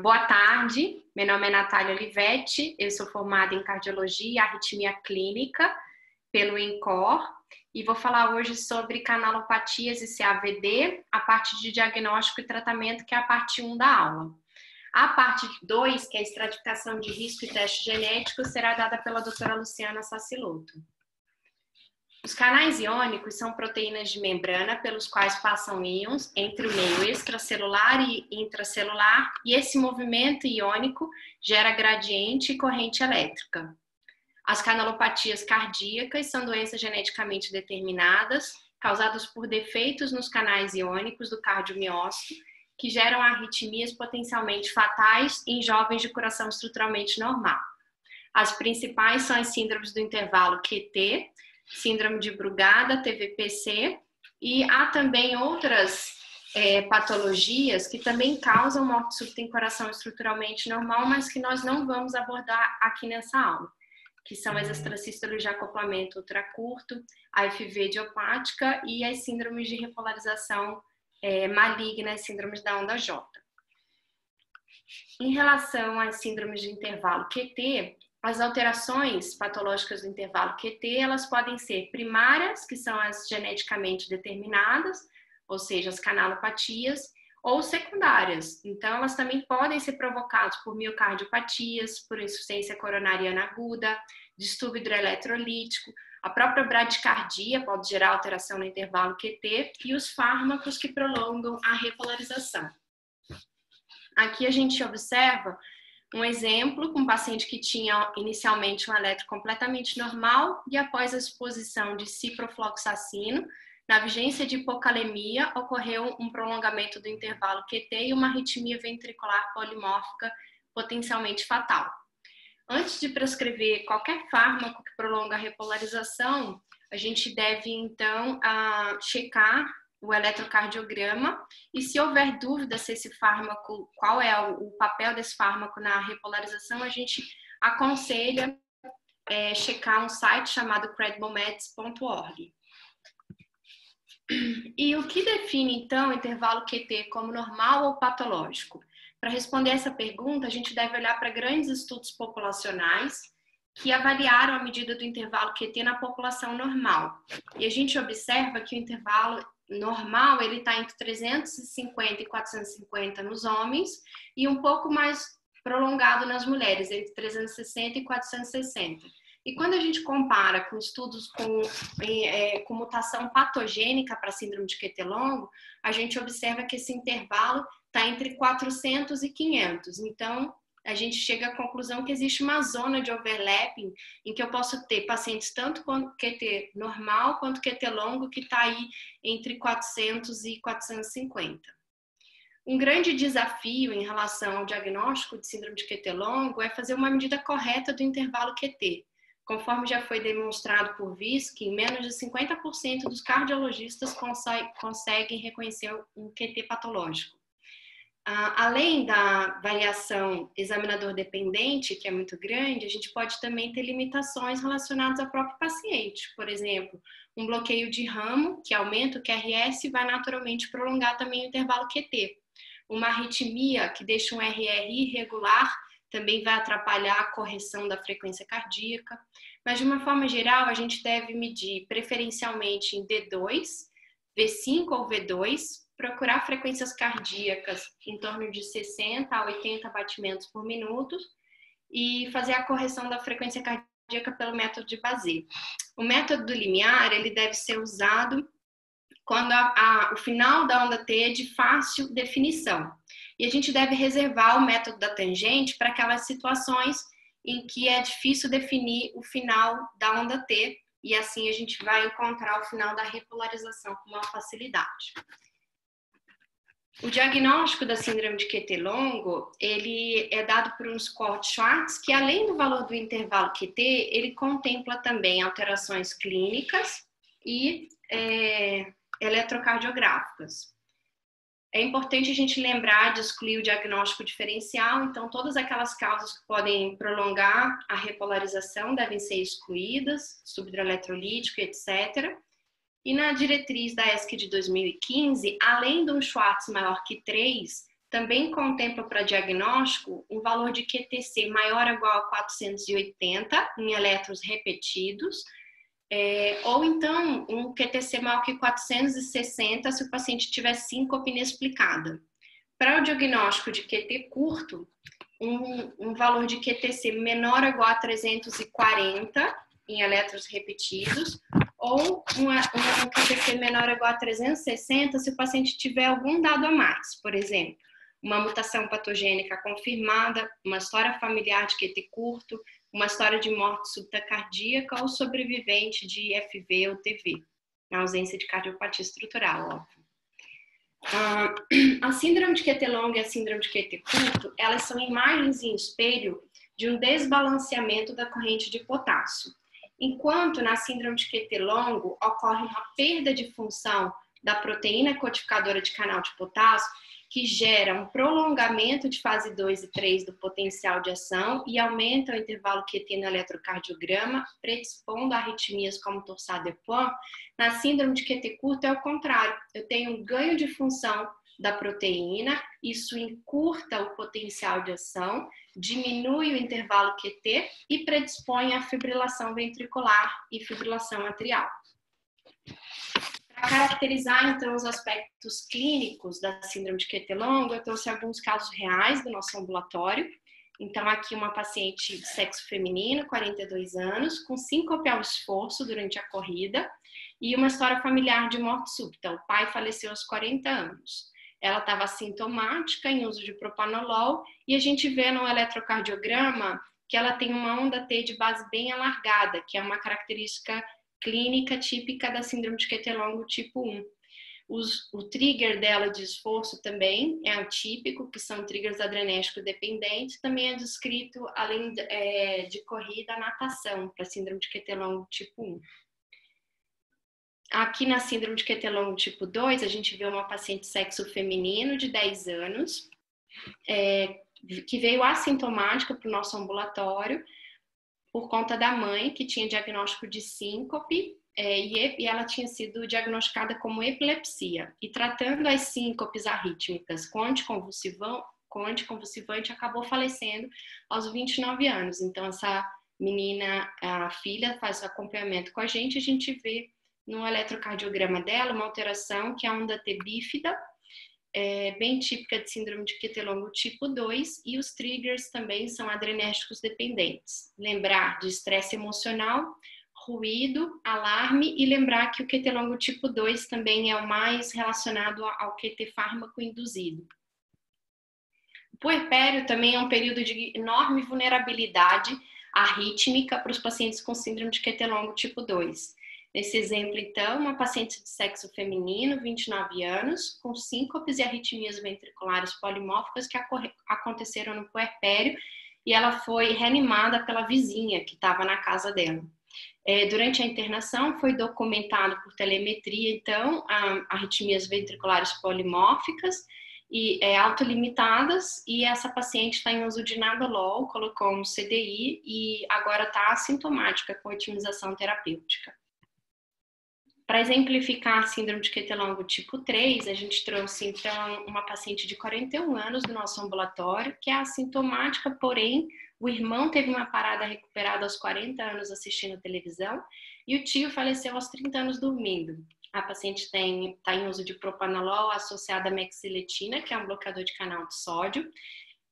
Boa tarde, meu nome é Natália Olivetti, eu sou formada em Cardiologia e Arritmia Clínica pelo INCOR e vou falar hoje sobre canalopatias e CAVD, a parte de diagnóstico e tratamento, que é a parte 1 da aula. A parte 2, que é a estratificação de risco e teste genético, será dada pela doutora Luciana Sassiloto. Os canais iônicos são proteínas de membrana pelos quais passam íons entre o meio extracelular e intracelular, e esse movimento iônico gera gradiente e corrente elétrica. As canalopatias cardíacas são doenças geneticamente determinadas, causadas por defeitos nos canais iônicos do cardiomiócito, que geram arritmias potencialmente fatais em jovens de coração estruturalmente normal. As principais são as síndromes do intervalo QT, síndrome de Brugada, TVPC, e há também outras patologias que também causam morte súbita em coração estruturalmente normal, mas que nós não vamos abordar aqui nessa aula, que são as extrasístoles de acoplamento ultracurto, a FV idiopática e as síndromes de repolarização maligna, as síndromes da onda J. Em relação às síndromes de intervalo QT, as alterações patológicas do intervalo QT, elas podem ser primárias, que são as geneticamente determinadas, ou seja, as canalopatias, ou secundárias. Então, elas também podem ser provocadas por miocardiopatias, por insuficiência coronariana aguda, distúrbio hidroeletrolítico, a própria bradicardia pode gerar alteração no intervalo QT e os fármacos que prolongam a repolarização. Aqui a gente observa um exemplo com um paciente que tinha inicialmente um eletro completamente normal e após a exposição de ciprofloxacino, na vigência de hipocalemia, ocorreu um prolongamento do intervalo QT e uma arritmia ventricular polimórfica potencialmente fatal. Antes de prescrever qualquer fármaco que prolonga a repolarização, a gente deve então checar o eletrocardiograma e, se houver dúvida se esse fármaco, qual é o papel desse fármaco na repolarização, a gente aconselha checar um site chamado crediblemeds.org. E o que define, então, o intervalo QT como normal ou patológico? Para responder essa pergunta, a gente deve olhar para grandes estudos populacionais que avaliaram a medida do intervalo QT na população normal. E a gente observa que o intervalo normal, ele está entre 350 e 450 nos homens e um pouco mais prolongado nas mulheres, entre 360 e 460. E quando a gente compara com estudos com mutação patogênica para síndrome de QT longo, a gente observa que esse intervalo está entre 400 e 500. Então, a gente chega à conclusão que existe uma zona de overlapping em que eu posso ter pacientes tanto com QT normal quanto QT longo que está aí entre 400 e 450. Um grande desafio em relação ao diagnóstico de síndrome de QT longo é fazer uma medida correta do intervalo QT. Conforme já foi demonstrado por Visky, menos de 50% dos cardiologistas conseguem reconhecer um QT patológico. Além da variação examinador-dependente, que é muito grande, a gente pode também ter limitações relacionadas ao próprio paciente. Por exemplo, um bloqueio de ramo, que aumenta o QRS, vai naturalmente prolongar também o intervalo QT. Uma arritmia que deixa um RR irregular também vai atrapalhar a correção da frequência cardíaca. Mas, de uma forma geral, a gente deve medir preferencialmente em D2, V5 ou V2, procurar frequências cardíacas em torno de 60 a 80 batimentos por minuto e fazer a correção da frequência cardíaca pelo método de Bazet. O método do limiar, ele deve ser usado quando o final da onda T é de fácil definição. E a gente deve reservar o método da tangente para aquelas situações em que é difícil definir o final da onda T, e assim a gente vai encontrar o final da repolarização com maior facilidade. O diagnóstico da síndrome de QT longo, ele é dado por um score de Schwartz, que além do valor do intervalo QT, ele contempla também alterações clínicas e eletrocardiográficas. É importante a gente lembrar de excluir o diagnóstico diferencial, então todas aquelas causas que podem prolongar a repolarização devem ser excluídas, subhidroeletrolítico, etc. E na diretriz da ESC de 2015, além de um Schwartz maior que 3, também contempla para diagnóstico um valor de QTC maior ou igual a 480 em elétrons repetidos, ou então um QTC maior que 460 se o paciente tiver síncope inexplicada. Para o diagnóstico de QT curto, um valor de QTC menor ou igual a 340 em elétrons repetidos, ou um QTC menor ou igual a 360 se o paciente tiver algum dado a mais, por exemplo, uma mutação patogênica confirmada, uma história familiar de QT curto, uma história de morte súbita cardíaca ou sobrevivente de FV ou TV, na ausência de cardiopatia estrutural, óbvio. A síndrome de QT longo e a síndrome de QT curto, elas são imagens em espelho de um desbalanceamento da corrente de potássio. Enquanto na síndrome de QT longo ocorre uma perda de função da proteína codificadora de canal de potássio, que gera um prolongamento de fase 2 e 3 do potencial de ação e aumenta o intervalo QT no eletrocardiograma, predispondo a arritmias como torsade-de-Pointes. Na síndrome de QT curto é o contrário. Eu tenho um ganho de função da proteína, isso encurta o potencial de ação, diminui o intervalo QT e predispõe à fibrilação ventricular e fibrilação atrial. Para caracterizar, então, os aspectos clínicos da síndrome de QT longo, eu trouxe alguns casos reais do nosso ambulatório. Então, aqui uma paciente de sexo feminino, 42 anos, com síncope ao esforço durante a corrida e uma história familiar de morte súbita. O pai faleceu aos 40 anos. Ela estava assintomática, em uso de propanolol, e a gente vê no eletrocardiograma que ela tem uma onda T de base bem alargada, que é uma característica clínica típica da síndrome de QT longo tipo 1. O trigger dela de esforço também é atípico, que são triggers adrenérgicos dependentes, também é descrito, além de corrida, natação, para síndrome de QT longo tipo 1. Aqui na síndrome de QT longo tipo 2, a gente vê uma paciente sexo feminino de 10 anos, que veio assintomática para o nosso ambulatório, por conta da mãe, que tinha diagnóstico de síncope, e ela tinha sido diagnosticada como epilepsia. E tratando as síncopes arrítmicas com anticonvulsivante, acabou falecendo aos 29 anos. Então, essa menina, a filha, faz o acompanhamento com a gente vê no eletrocardiograma dela uma alteração que é a onda T bífida, bem típica de síndrome de QT longo tipo 2, e os triggers também são adrenérgicos dependentes. Lembrar de estresse emocional, ruído, alarme, e lembrar que o QT longo tipo 2 também é o mais relacionado ao QT fármaco induzido. O puerpério também é um período de enorme vulnerabilidade arrítmica para os pacientes com síndrome de QT longo tipo 2. Nesse exemplo, então, uma paciente de sexo feminino, 29 anos, com síncopes e arritmias ventriculares polimórficas que aconteceram no puerpério, e ela foi reanimada pela vizinha que estava na casa dela. Durante a internação, foi documentado por telemetria, então, arritmias ventriculares polimórficas e autolimitadas, e essa paciente está em uso de nadolol, colocou um CDI e agora está assintomática com otimização terapêutica. Para exemplificar a síndrome de QT longo tipo 3, a gente trouxe, então, uma paciente de 41 anos do nosso ambulatório, que é assintomática, porém, o irmão teve uma parada recuperada aos 40 anos assistindo televisão e o tio faleceu aos 30 anos dormindo. A paciente está em uso de propanolol associada à mexiletina, que é um bloqueador de canal de sódio,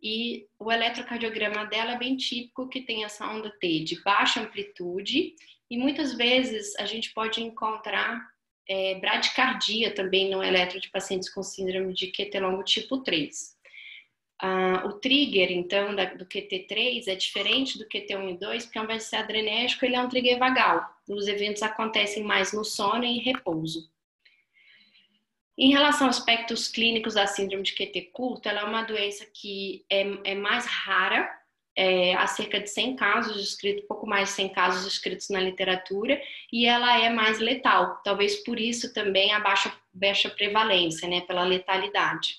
e o eletrocardiograma dela é bem típico, que tem essa onda T de baixa amplitude, e muitas vezes a gente pode encontrar bradicardia também no eletro de pacientes com síndrome de QT longo tipo 3. O trigger, então, do QT3 é diferente do QT1 e 2, porque ao invés de ser adrenérgico, ele é um trigger vagal. Os eventos acontecem mais no sono e em repouso. Em relação aos aspectos clínicos da síndrome de QT curto, ela é uma doença que é mais rara, há cerca de 100 casos descritos, pouco mais de 100 casos descritos na literatura, e ela é mais letal, talvez por isso também a baixa prevalência, né, pela letalidade.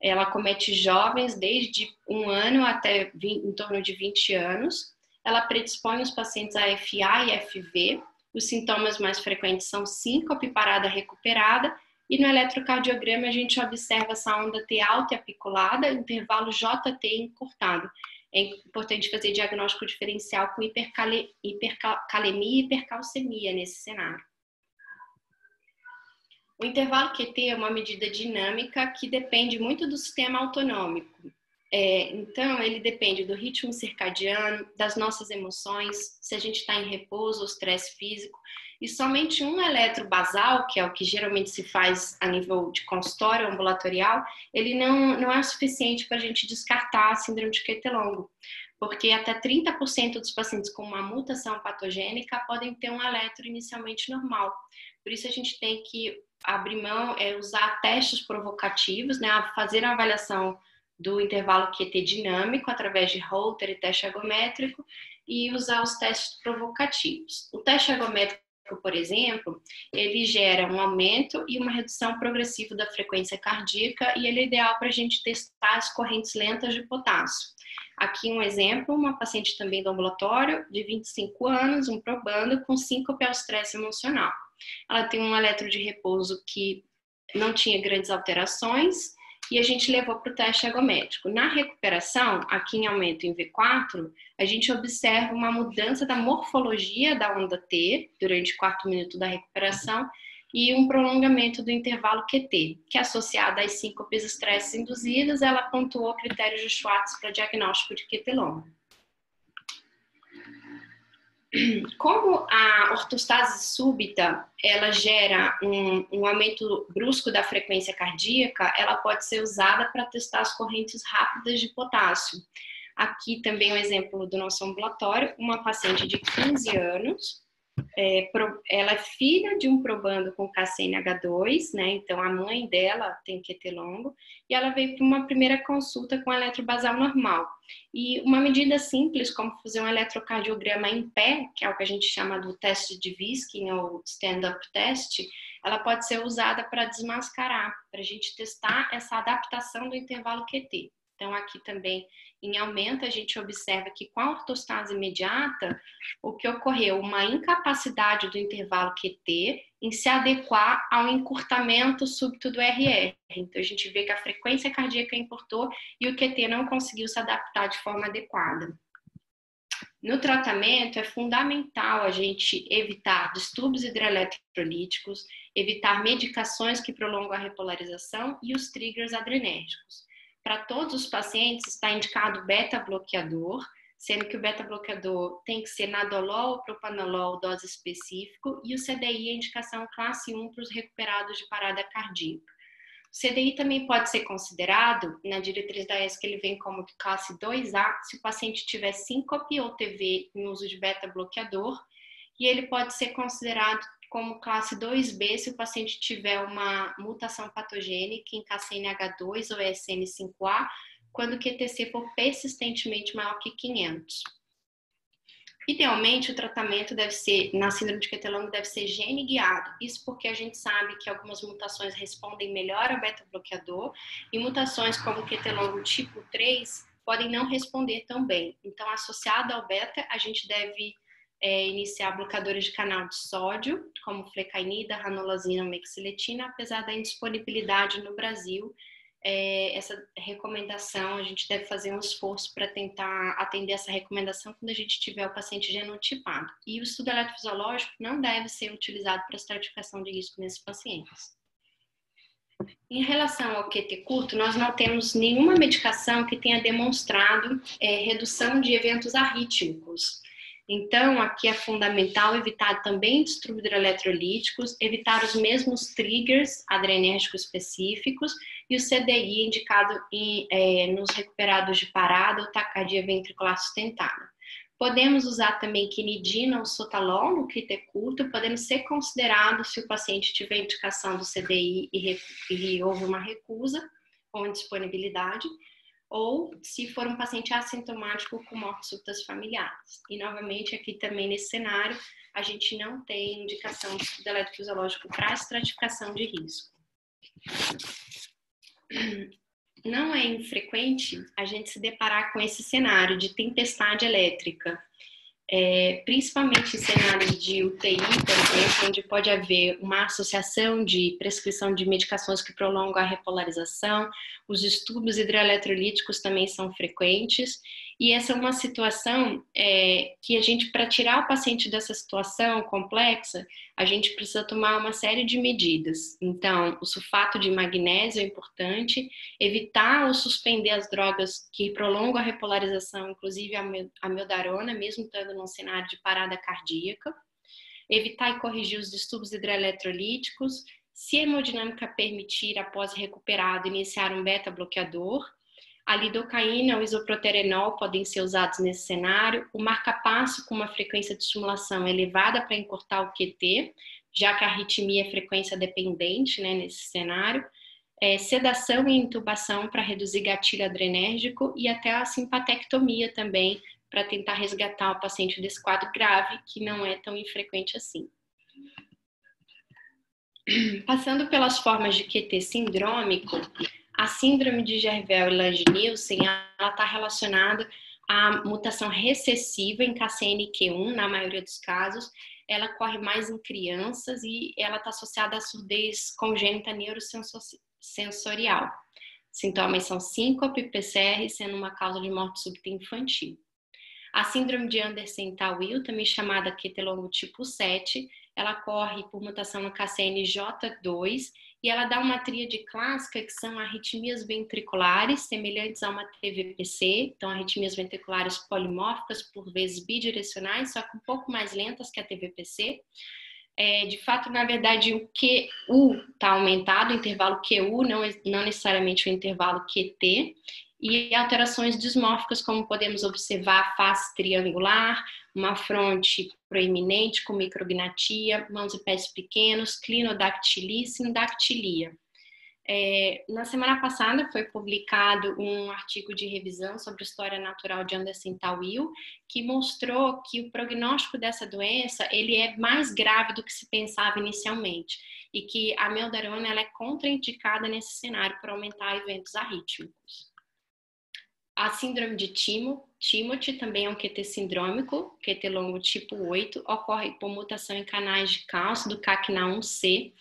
Ela acomete jovens desde 1 ano até em torno de 20 anos, ela predispõe os pacientes a FA e FV, os sintomas mais frequentes são síncope, parada recuperada, E no eletrocardiograma a gente observa essa onda T alta e apiculada, intervalo JT encurtado. É importante fazer diagnóstico diferencial com hipercalemia e hipercalcemia nesse cenário. O intervalo QT é uma medida dinâmica que depende muito do sistema autonômico. Então, ele depende do ritmo circadiano, das nossas emoções, se a gente está em repouso ou estresse físico. E somente um eletro basal, que é o que geralmente se faz a nível de consultório ambulatorial, ele não é suficiente para a gente descartar a síndrome de QT longo, porque até 30% dos pacientes com uma mutação patogênica podem ter um eletro inicialmente normal. Por isso a gente tem que abrir mão, usar testes provocativos, né, fazer a avaliação do intervalo QT dinâmico através de Holter e teste ergométrico e usar os testes provocativos. O teste ergométrico, por exemplo, ele gera um aumento e uma redução progressiva da frequência cardíaca e ele é ideal para a gente testar as correntes lentas de potássio. Aqui um exemplo, uma paciente também do ambulatório, de 25 anos, um probando com síncope ao estresse emocional. Ela tem um eletro de repouso que não tinha grandes alterações e a gente levou para o teste ergométrico. Na recuperação, aqui em aumento em V4, a gente observa uma mudança da morfologia da onda T durante o quarto minuto da recuperação e um prolongamento do intervalo QT, que é associado às síncopes estresses induzidas, ela pontuou critérios de Schwartz para diagnóstico de QT longo. Como a ortostase súbita, ela gera um aumento brusco da frequência cardíaca, ela pode ser usada para testar as correntes rápidas de potássio. Aqui também um exemplo do nosso ambulatório, uma paciente de 15 anos, ela é filha de um probando com KCNH2, né? Então a mãe dela tem QT longo e ela veio para uma primeira consulta com eletrobasal normal. E uma medida simples, como fazer um eletrocardiograma em pé, que é o que a gente chama do teste de Viskin ou stand-up test, ela pode ser usada para desmascarar, para a gente testar essa adaptação do intervalo QT. Então aqui também em aumento a gente observa que com a ortostase imediata, o que ocorreu, uma incapacidade do intervalo QT em se adequar ao encurtamento súbito do RR. Então a gente vê que a frequência cardíaca encurtou e o QT não conseguiu se adaptar de forma adequada. No tratamento é fundamental a gente evitar distúrbios hidroeletrolíticos, evitar medicações que prolongam a repolarização e os triggers adrenérgicos. Para todos os pacientes está indicado beta-bloqueador, sendo que o beta-bloqueador tem que ser nadolol ou propanolol, dose específico, e o CDI é indicação classe 1 para os recuperados de parada cardíaca. O CDI também pode ser considerado, na diretriz da ESC ele vem como classe 2A, se o paciente tiver síncope ou TV em uso de beta-bloqueador, e ele pode ser considerado como classe 2B se o paciente tiver uma mutação patogênica em KCNH2 ou SN5A, quando o QTc for persistentemente maior que 500. Idealmente, o tratamento deve ser, na síndrome de QT longo, deve ser gene guiado. Isso porque a gente sabe que algumas mutações respondem melhor ao beta-bloqueador e mutações como QT longo tipo 3 podem não responder tão bem. Então, associado ao beta, a gente deve iniciar bloqueadores de canal de sódio, como flecainida, ranolazina ou mexiletina, apesar da indisponibilidade no Brasil. Essa recomendação, a gente deve fazer um esforço para tentar atender essa recomendação quando a gente tiver o paciente genotipado. E o estudo eletrofisiológico não deve ser utilizado para estratificação de risco nesses pacientes. Em relação ao QT curto, nós não temos nenhuma medicação que tenha demonstrado redução de eventos arrítmicos. Então, aqui é fundamental evitar também distúrbios hidroeletrolíticos, evitar os mesmos triggers adrenérgicos específicos e o CDI indicado nos recuperados de parada ou taquicardia ventricular sustentada. Podemos usar também quinidina ou sotalol no QT curto, podendo ser considerado se o paciente tiver indicação do CDI e houve uma recusa ou indisponibilidade, ou se for um paciente assintomático com mortes súbitas familiares. E, novamente, aqui também nesse cenário, a gente não tem indicação de estudo eletrofisiológico para estratificação de risco. Não é infrequente a gente se deparar com esse cenário de tempestade elétrica. principalmente em cenários de UTI, por exemplo, onde pode haver uma associação de prescrição de medicações que prolongam a repolarização, os distúrbios hidroeletrolíticos também são frequentes, e essa é uma situação que a gente, para tirar o paciente dessa situação complexa, a gente precisa tomar uma série de medidas. Então, o sulfato de magnésio é importante, evitar ou suspender as drogas que prolongam a repolarização, inclusive a amiodarona, mesmo estando num cenário de parada cardíaca, evitar e corrigir os distúrbios hidroeletrolíticos, se a hemodinâmica permitir, após recuperado, iniciar um beta-bloqueador. A lidocaína ou isoproterenol podem ser usados nesse cenário. O marca-passo com uma frequência de estimulação elevada para encurtar o QT, já que a arritmia é frequência dependente, né, nesse cenário. Sedação e intubação para reduzir gatilho adrenérgico e até a simpatectomia também, para tentar resgatar o paciente desse quadro grave, que não é tão infrequente assim. Passando pelas formas de QT sindrômico, a síndrome de Jervell e Lange-Nielsen está relacionada à mutação recessiva em KCNQ1, na maioria dos casos. Ela ocorre mais em crianças e ela está associada à surdez congênita neurosensorial. Sintomas são síncope e PCR, sendo uma causa de morte súbita infantil. A síndrome de Andersen-Tawil, também chamada QT longo tipo 7, ela ocorre por mutação no KCNJ2 e ela dá uma tríade clássica que são arritmias ventriculares, semelhantes a uma TVPC, então arritmias ventriculares polimórficas, por vezes bidirecionais, só que um pouco mais lentas que a TVPC. De fato, na verdade, o QU está aumentado, o intervalo QU, não necessariamente o intervalo QT, e alterações dismórficas, como podemos observar a face triangular, uma fronte proeminente com micrognatia, mãos e pés pequenos, clinodactilia e sindactilia. Na semana passada foi publicado um artigo de revisão sobre a história natural de Andersen-Tawil, que mostrou que o prognóstico dessa doença ele é mais grave do que se pensava inicialmente e que a amiodarona ela é contraindicada nesse cenário para aumentar eventos arrítmicos. A síndrome de Timothy também é um QT sindrômico, QT longo tipo 8, ocorre por mutação em canais de cálcio do CACNA1C.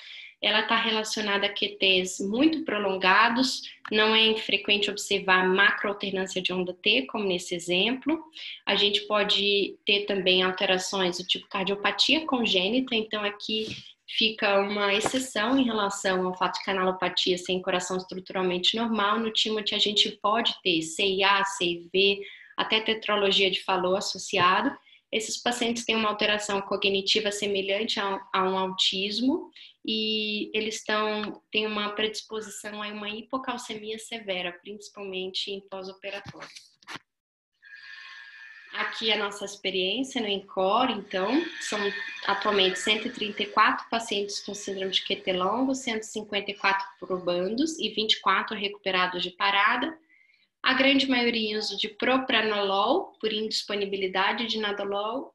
Ela está relacionada a QTs muito prolongados, não é infrequente observar macroalternância de onda T, como nesse exemplo. A gente pode ter também alterações do tipo cardiopatia congênita, então aqui fica uma exceção em relação ao fato de canalopatia sem coração estruturalmente normal. No Timothy a gente pode ter CIA, CIV, até tetralogia de Fallot associado. Esses pacientes têm uma alteração cognitiva semelhante a um autismo e eles têm uma predisposição a uma hipocalcemia severa, principalmente em pós-operatório. Aqui a nossa experiência no INCOR, então, são atualmente 134 pacientes com síndrome de QT longo, 154 probandos e 24 recuperados de parada. A grande maioria em uso de propranolol, por indisponibilidade de nadolol.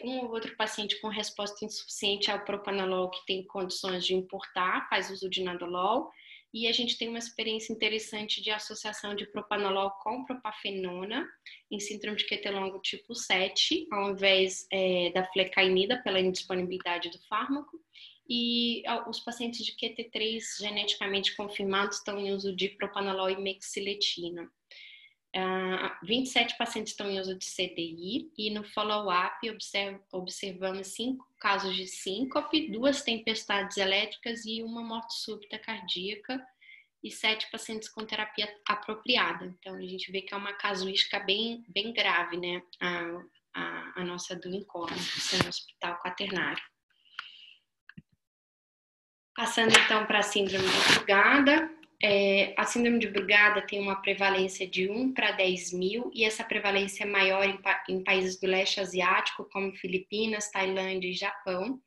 Um ou outro paciente com resposta insuficiente ao propranolol que tem condições de importar, faz uso de nadolol. E a gente tem uma experiência interessante de associação de propranolol com propafenona em síndrome de QT longo tipo 7, ao invés da flecainida pela indisponibilidade do fármaco. E os pacientes de QT3 geneticamente confirmados estão em uso de propranolol e mexiletina. 27 pacientes estão em uso de CDI e no follow-up observamos 5 casos de síncope, 2 tempestades elétricas e uma morte súbita cardíaca e 7 pacientes com terapia apropriada. Então a gente vê que é uma casuística bem grave, né? A nossa do INCOR, no hospital quaternário. Passando então para a síndrome de Brugada. A síndrome de Brugada tem uma prevalência de 1 para 10 mil e essa prevalência é maior em países do leste asiático, como Filipinas, Tailândia e Japão.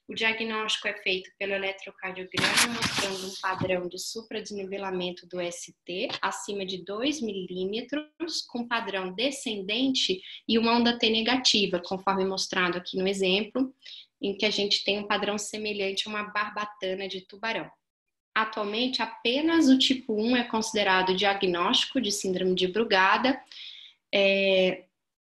O diagnóstico é feito pelo eletrocardiograma, mostrando um padrão de supradesnivelamento do ST acima de 2 milímetros, com padrão descendente e uma onda T negativa, conforme mostrado aqui no exemplo, em que a gente tem um padrão semelhante a uma barbatana de tubarão. Atualmente, apenas o tipo 1 é considerado diagnóstico de síndrome de Brugada.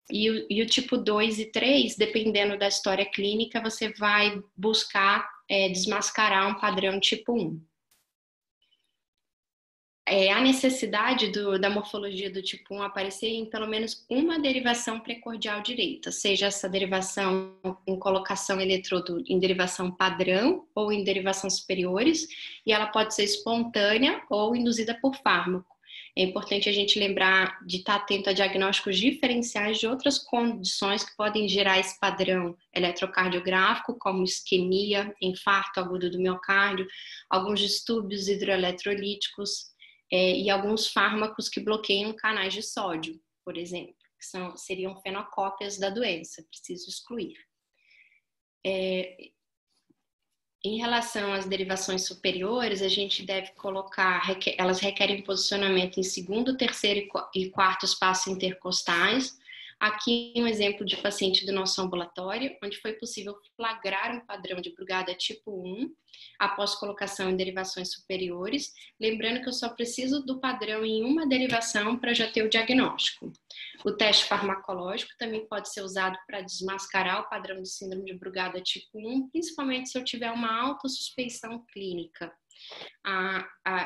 E o tipo 2 e 3, dependendo da história clínica, você vai buscar desmascarar um padrão tipo 1. A necessidade da morfologia do tipo 1 aparecer em pelo menos uma derivação precordial direita, seja essa derivação em colocação eletrodo em derivação padrão ou em derivação superiores, e ela pode ser espontânea ou induzida por fármaco. É importante a gente lembrar de estar atento a diagnósticos diferenciais de outras condições que podem gerar esse padrão eletrocardiográfico, como isquemia, infarto agudo do miocárdio, alguns distúrbios hidroeletrolíticos, e alguns fármacos que bloqueiam canais de sódio, por exemplo, que seriam fenocópias da doença, preciso excluir. Em relação às derivações superiores, a gente deve colocar, elas requerem posicionamento em segundo, terceiro e quarto espaço intercostais. Aqui um exemplo de paciente do nosso ambulatório, onde foi possível flagrar um padrão de Brugada tipo 1, após colocação em derivações superiores, lembrando que eu só preciso do padrão em uma derivação para já ter o diagnóstico. O teste farmacológico também pode ser usado para desmascarar o padrão de síndrome de Brugada tipo 1, principalmente se eu tiver uma alta suspeição clínica.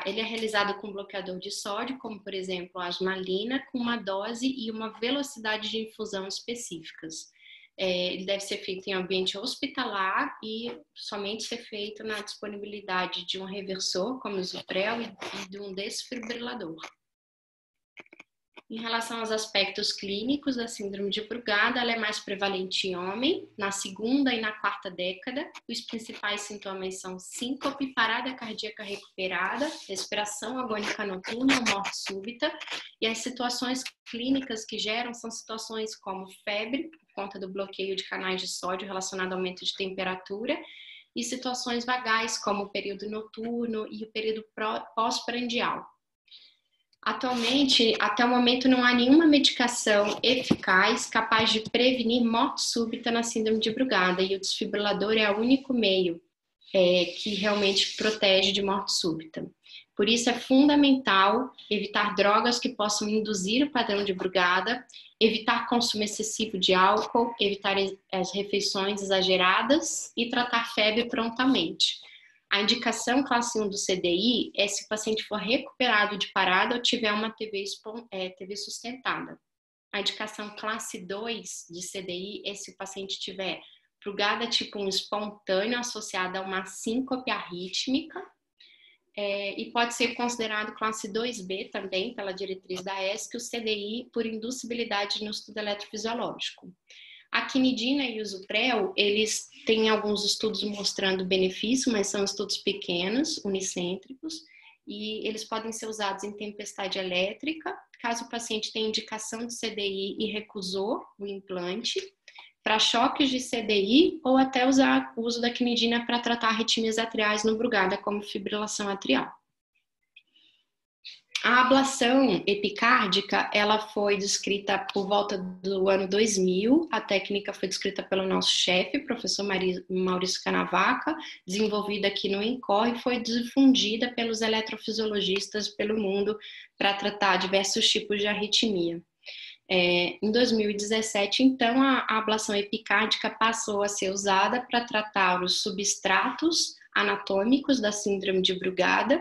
Ele é realizado com bloqueador de sódio, como por exemplo a asmalina, com uma dose e uma velocidade de infusão específicas. Ele deve ser feito em ambiente hospitalar e somente ser feito na disponibilidade de um reversor, como o Zuprel, e de um desfibrilador. Em relação aos aspectos clínicos da síndrome de Brugada, ela é mais prevalente em homem, na segunda e na quarta década. Os principais sintomas são síncope, parada cardíaca recuperada, respiração agônica noturna ou morte súbita. E as situações clínicas que geram são situações como febre, por conta do bloqueio de canais de sódio relacionado ao aumento de temperatura, e situações vagais, como o período noturno e o período pós-prandial. Atualmente, até o momento, não há nenhuma medicação eficaz capaz de prevenir morte súbita na síndrome de Brugada, e o desfibrilador é o único meio que realmente protege de morte súbita. Por isso, é fundamental evitar drogas que possam induzir o padrão de Brugada, evitar consumo excessivo de álcool, evitar as refeições exageradas e tratar febre prontamente. A indicação classe 1 do CDI é se o paciente for recuperado de parada ou tiver uma TV sustentada. A indicação classe 2 de CDI é se o paciente tiver Brugada tipo 1 espontâneo associada a uma síncope arrítmica, e pode ser considerado classe 2B também, pela diretriz da ESC, o CDI por inducibilidade no estudo eletrofisiológico. A quinidina e o Zuprel, eles têm alguns estudos mostrando benefício, mas são estudos pequenos, unicêntricos, e eles podem ser usados em tempestade elétrica, caso o paciente tenha indicação de CDI e recusou o implante, para choques de CDI, ou até usar o uso da quinidina para tratar arritmias atriais no Brugada, como fibrilação atrial. A ablação epicárdica, ela foi descrita por volta do ano 2000, a técnica foi descrita pelo nosso chefe, professor Maurício Canavaca, desenvolvida aqui no INCOR e foi difundida pelos eletrofisiologistas pelo mundo para tratar diversos tipos de arritmia. Em 2017, então, a ablação epicárdica passou a ser usada para tratar os substratos anatômicos da síndrome de Brugada,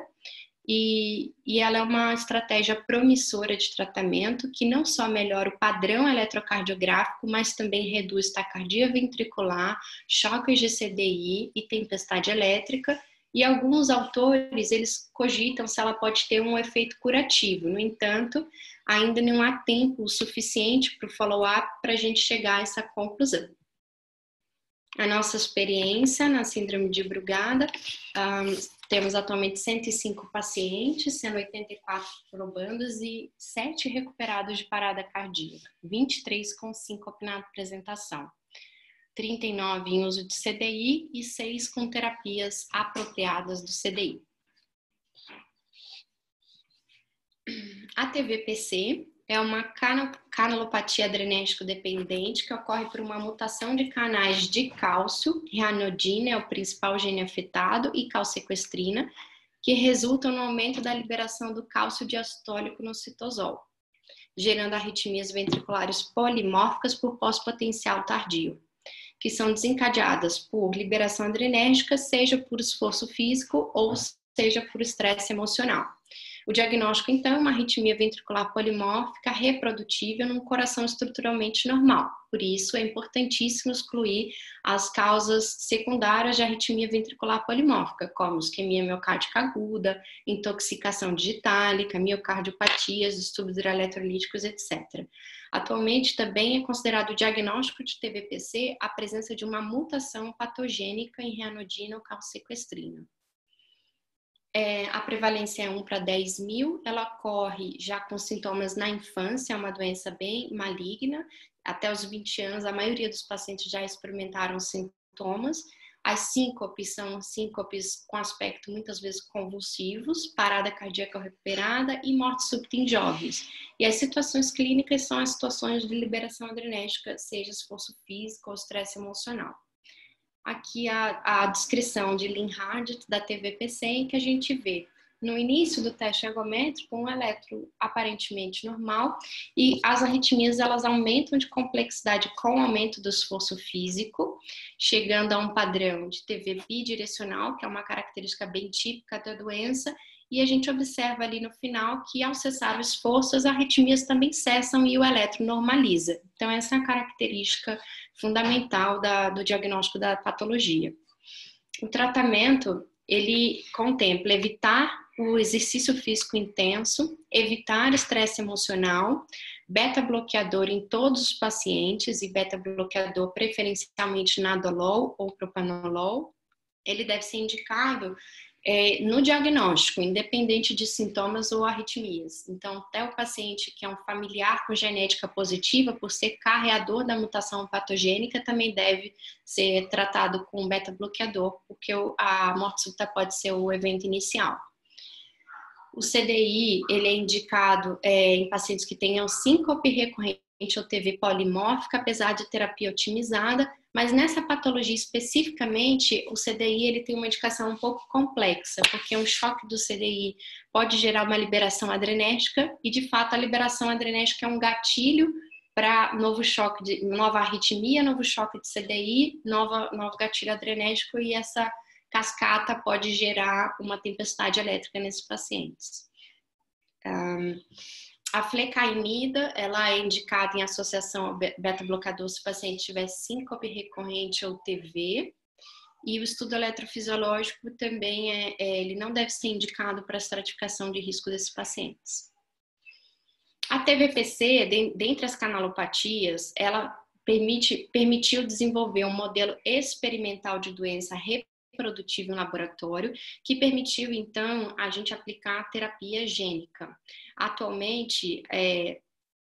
e ela é uma estratégia promissora de tratamento que não só melhora o padrão eletrocardiográfico, mas também reduz taquicardia ventricular, choques de CDI e tempestade elétrica. E alguns autores, eles cogitam se ela pode ter um efeito curativo. No entanto, ainda não há tempo suficiente para o follow-up para a gente chegar a essa conclusão. A nossa experiência na síndrome de Brugada, temos atualmente 105 pacientes, sendo 84 probandos e 7 recuperados de parada cardíaca, 23 com síncope na apresentação, 39 em uso de CDI e 6 com terapias apropriadas do CDI. A TVPC é uma canalopatia adrenérgico dependente que ocorre por uma mutação de canais de cálcio, ranitidina é o principal gene afetado, e calsequestrina, que resultam no aumento da liberação do cálcio diastólico no citosol. gerando arritmias ventriculares polimórficas por pós-potencial tardio, que são desencadeadas por liberação adrenérgica, seja por esforço físico ou seja por estresse emocional. O diagnóstico, então, é uma arritmia ventricular polimórfica reprodutível num coração estruturalmente normal. Por isso, é importantíssimo excluir as causas secundárias de arritmia ventricular polimórfica, como isquemia miocárdica aguda, intoxicação digitálica, miocardiopatias, distúrbios hidroeletrolíticos, etc. Atualmente, também é considerado o diagnóstico de TVPC a presença de uma mutação patogênica em reanodina ou calsequestrina. A prevalência é 1 para 10 mil, ela ocorre já com sintomas na infância, é uma doença bem maligna, até os 20 anos a maioria dos pacientes já experimentaram sintomas. As síncopes são síncopes com aspecto muitas vezes convulsivos, parada cardíaca recuperada e morte súbita em jovens. E as situações clínicas são as situações de liberação adrenérgica, seja esforço físico ou estresse emocional. Aqui a descrição de Linhart da TVPC, em que a gente vê no início do teste ergométrico um eletro aparentemente normal e as arritmias elas aumentam de complexidade com o aumento do esforço físico, chegando a um padrão de TV bidirecional, que é uma característica bem típica da doença, e a gente observa ali no final que ao cessar o esforço as arritmias também cessam e o eletro normaliza. Então essa é a característica fundamental do diagnóstico da patologia. O tratamento, ele contempla evitar o exercício físico intenso, evitar estresse emocional, beta-bloqueador em todos os pacientes e beta-bloqueador preferencialmente nadolol ou propanolol. Ele deve ser indicado no diagnóstico, independente de sintomas ou arritmias. Então, até o paciente que é um familiar com genética positiva, por ser carreador da mutação patogênica, também deve ser tratado com beta-bloqueador, porque a morte súbita pode ser o evento inicial. O CDI, ele é indicado em pacientes que tenham síncope recorrente ou TV polimórfica, apesar de terapia otimizada, mas nessa patologia especificamente, o CDI ele tem uma indicação um pouco complexa, porque um choque do CDI pode gerar uma liberação adrenérgica e, de fato, a liberação adrenérgica é um gatilho para novo choque, nova arritmia, novo choque de CDI, novo gatilho adrenérgico e essa cascata pode gerar uma tempestade elétrica nesses pacientes. A flecaimida, ela é indicada em associação ao beta-bloqueador se o paciente tiver síncope recorrente ou TV. E o estudo eletrofisiológico também ele não deve ser indicado para a estratificação de risco desses pacientes. A TVPC, dentre as canalopatias, ela permitiu desenvolver um modelo experimental de doença reprodutível em laboratório, que permitiu, então, a gente aplicar a terapia gênica. Atualmente,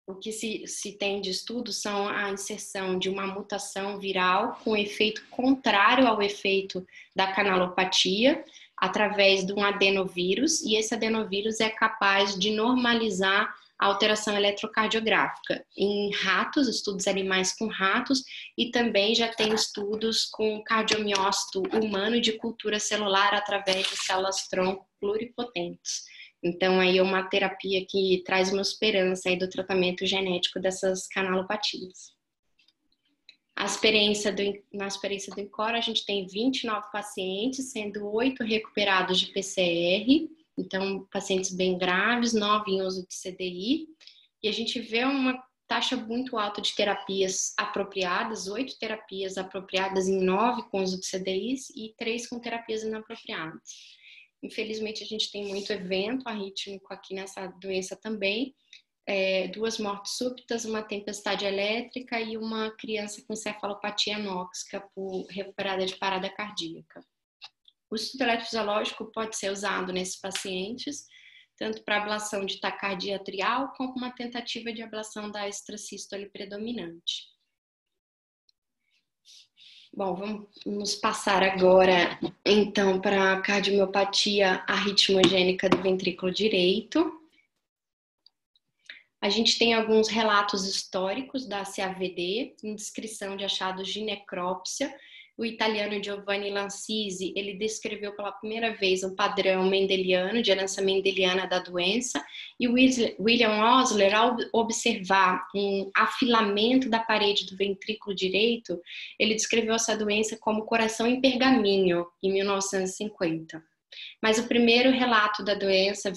o que se tem de estudo são a inserção de uma mutação viral com efeito contrário ao efeito da canalopatia, através de um adenovírus, e esse adenovírus é capaz de normalizar a alteração eletrocardiográfica em ratos, estudos animais com ratos, e também já tem estudos com cardiomiócito humano de cultura celular através de células-tronco pluripotentes. Então, aí é uma terapia que traz uma esperança aí do tratamento genético dessas canalopatias. Na experiência do INCOR, a gente tem 29 pacientes, sendo 8 recuperados de PCR, então, pacientes bem graves, 9 em uso de CDI, e a gente vê uma taxa muito alta de terapias apropriadas, 8 terapias apropriadas em 9 com uso de CDIs e 3 com terapias inapropriadas. Infelizmente, a gente tem muito evento arrítmico aqui nessa doença também, 2 mortes súbitas, uma tempestade elétrica e uma criança com encefalopatia anóxica recuperada de parada cardíaca. O estudo eletrofisiológico pode ser usado nesses pacientes, tanto para ablação de taquicardia atrial, como uma tentativa de ablação da extrasístole predominante. Bom, vamos passar agora, então, para a cardiomiopatia arritmogênica do ventrículo direito. A gente tem alguns relatos históricos da CAVD, em descrição de achados de necrópsia, O italiano Giovanni Lancisi, ele descreveu pela primeira vez um padrão mendeliano, de herança mendeliana da doença, e William Osler, ao observar um afilamento da parede do ventrículo direito, ele descreveu essa doença como coração em pergaminho, em 1950. Mas o primeiro relato da doença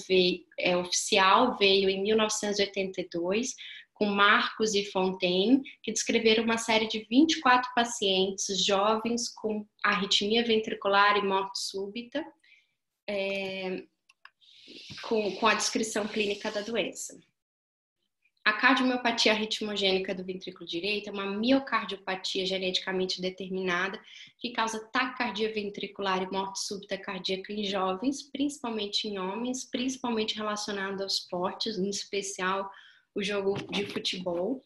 oficial veio em 1982, com Marcos e Fontaine, que descreveram uma série de 24 pacientes jovens com arritmia ventricular e morte súbita, com a descrição clínica da doença. A cardiomiopatia arritmogênica do ventrículo direito é uma miocardiopatia geneticamente determinada que causa taquicardia ventricular e morte súbita cardíaca em jovens, principalmente em homens, principalmente relacionado aos esportes, em especial o jogo de futebol.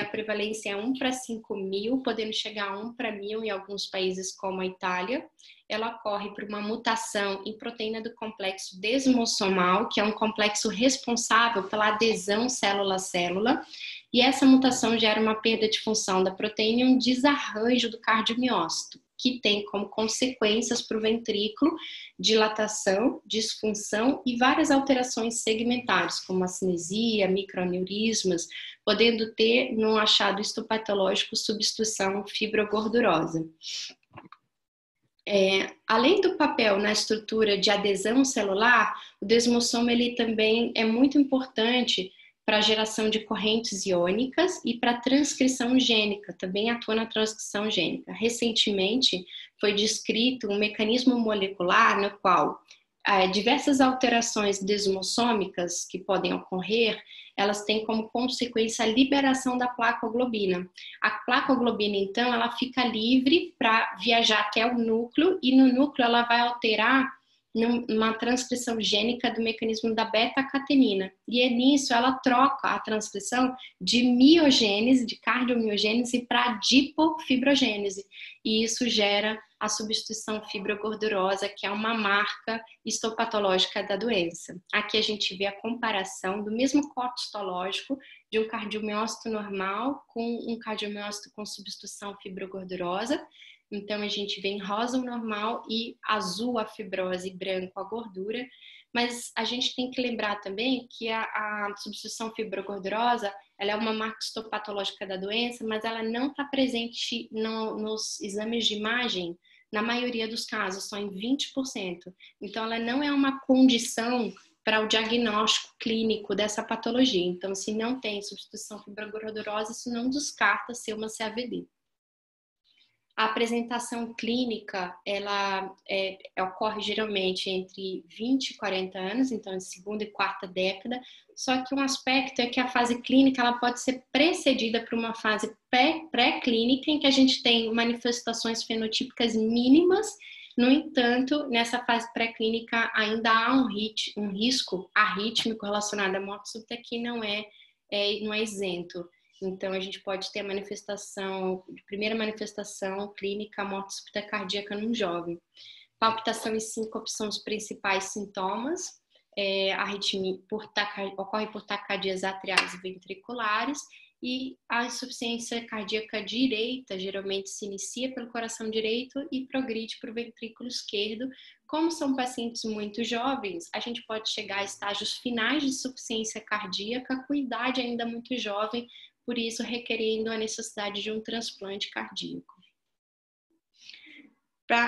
A prevalência é 1 para 5 mil, podendo chegar a 1 para 1000 em alguns países como a Itália. Ela ocorre por uma mutação em proteína do complexo desmossomal, que é um complexo responsável pela adesão célula-célula, e essa mutação gera uma perda de função da proteína e um desarranjo do cardiomiócito, que tem como consequências para o ventrículo dilatação, disfunção e várias alterações segmentares, como acinesia, microaneurismas, podendo ter, no achado histopatológico, substituição fibrogordurosa. Além do papel na estrutura de adesão celular, o desmossoma ele também é muito importante para a geração de correntes iônicas e para a transcrição gênica, também atua na transcrição gênica. Recentemente, foi descrito um mecanismo molecular no qual diversas alterações desmossômicas que podem ocorrer, elas têm como consequência a liberação da placoglobina. A placoglobina, então, ela fica livre para viajar até o núcleo e no núcleo ela vai alterar numa transcrição gênica do mecanismo da beta-catenina. E nisso ela troca a transcrição de miogênese, de cardiomiogênese, para adipofibrogênese. E isso gera a substituição fibrogordurosa, que é uma marca histopatológica da doença. Aqui a gente vê a comparação do mesmo corte histológico de um cardiomiócito normal com um cardiomiócito com substituição fibrogordurosa. Então, a gente vê em rosa o normal e azul a fibrose e branco a gordura. Mas a gente tem que lembrar também que a substituição fibrogordurosa, ela é uma marca histopatológica da doença, mas ela não está presente nos exames de imagem, na maioria dos casos, só em 20%. Então, ela não é uma condição para o diagnóstico clínico dessa patologia. Então, se não tem substituição fibrogordurosa, isso não descarta ser uma CAVD. A apresentação clínica, ela ocorre geralmente entre 20 e 40 anos, então em segunda e quarta década, só que um aspecto é que a fase clínica ela pode ser precedida por uma fase pré-clínica, em que a gente tem manifestações fenotípicas mínimas. No entanto, nessa fase pré-clínica ainda há um risco arrítmico relacionado à morte súbita que não é isento. Então, a gente pode ter a primeira manifestação clínica, morte súbita cardíaca num jovem. Palpitação e síncope são os principais sintomas. A arritmia ocorre por taquicardias atriais e ventriculares. E a insuficiência cardíaca direita geralmente se inicia pelo coração direito e progride para o ventrículo esquerdo. Como são pacientes muito jovens, a gente pode chegar a estágios finais de insuficiência cardíaca com idade ainda muito jovem, por isso requerendo a necessidade de um transplante cardíaco.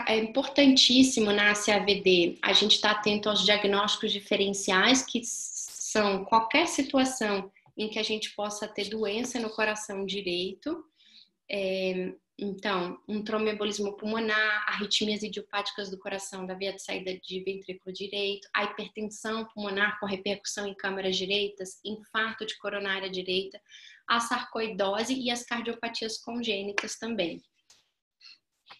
É importantíssimo na CAVD a gente estar atento aos diagnósticos diferenciais, que são qualquer situação em que a gente possa ter doença no coração direito, então, um tromboembolismo pulmonar, arritmias idiopáticas do coração da via de saída de ventrículo direito, a hipertensão pulmonar com repercussão em câmaras direitas, infarto de coronária direita, a sarcoidose e as cardiopatias congênitas também.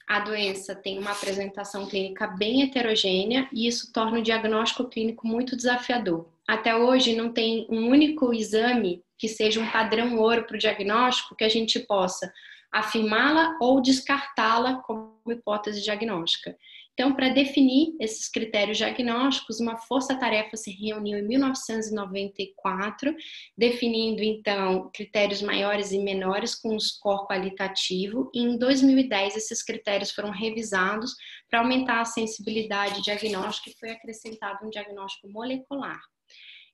A doença tem uma apresentação clínica bem heterogênea e isso torna o diagnóstico clínico muito desafiador. Até hoje não tem um único exame que seja um padrão ouro para o diagnóstico que a gente possa afirmá-la ou descartá-la como hipótese diagnóstica. Então, para definir esses critérios diagnósticos, uma força-tarefa se reuniu em 1994, definindo, então, critérios maiores e menores com um score qualitativo, e em 2010 esses critérios foram revisados para aumentar a sensibilidade diagnóstica e foi acrescentado um diagnóstico molecular.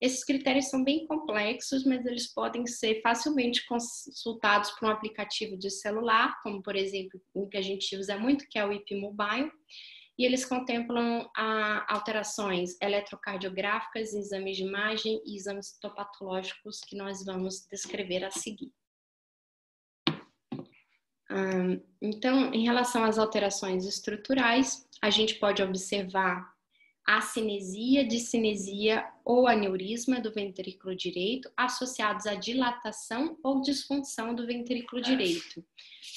Esses critérios são bem complexos, mas eles podem ser facilmente consultados por um aplicativo de celular, como, por exemplo, o que a gente usa muito, que é o IP Mobile, e eles contemplam alterações eletrocardiográficas, exames de imagem e exames histopatológicos que nós vamos descrever a seguir. Então, em relação às alterações estruturais, a gente pode observar acinesia, discinesia ou aneurisma do ventrículo direito associados à dilatação ou disfunção do ventrículo direito.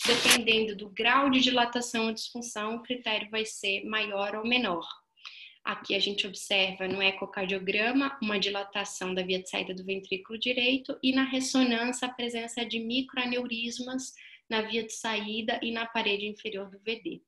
Dependendo do grau de dilatação ou disfunção, o critério vai ser maior ou menor. Aqui a gente observa no ecocardiograma uma dilatação da via de saída do ventrículo direito e na ressonância a presença de microaneurismas na via de saída e na parede inferior do VD.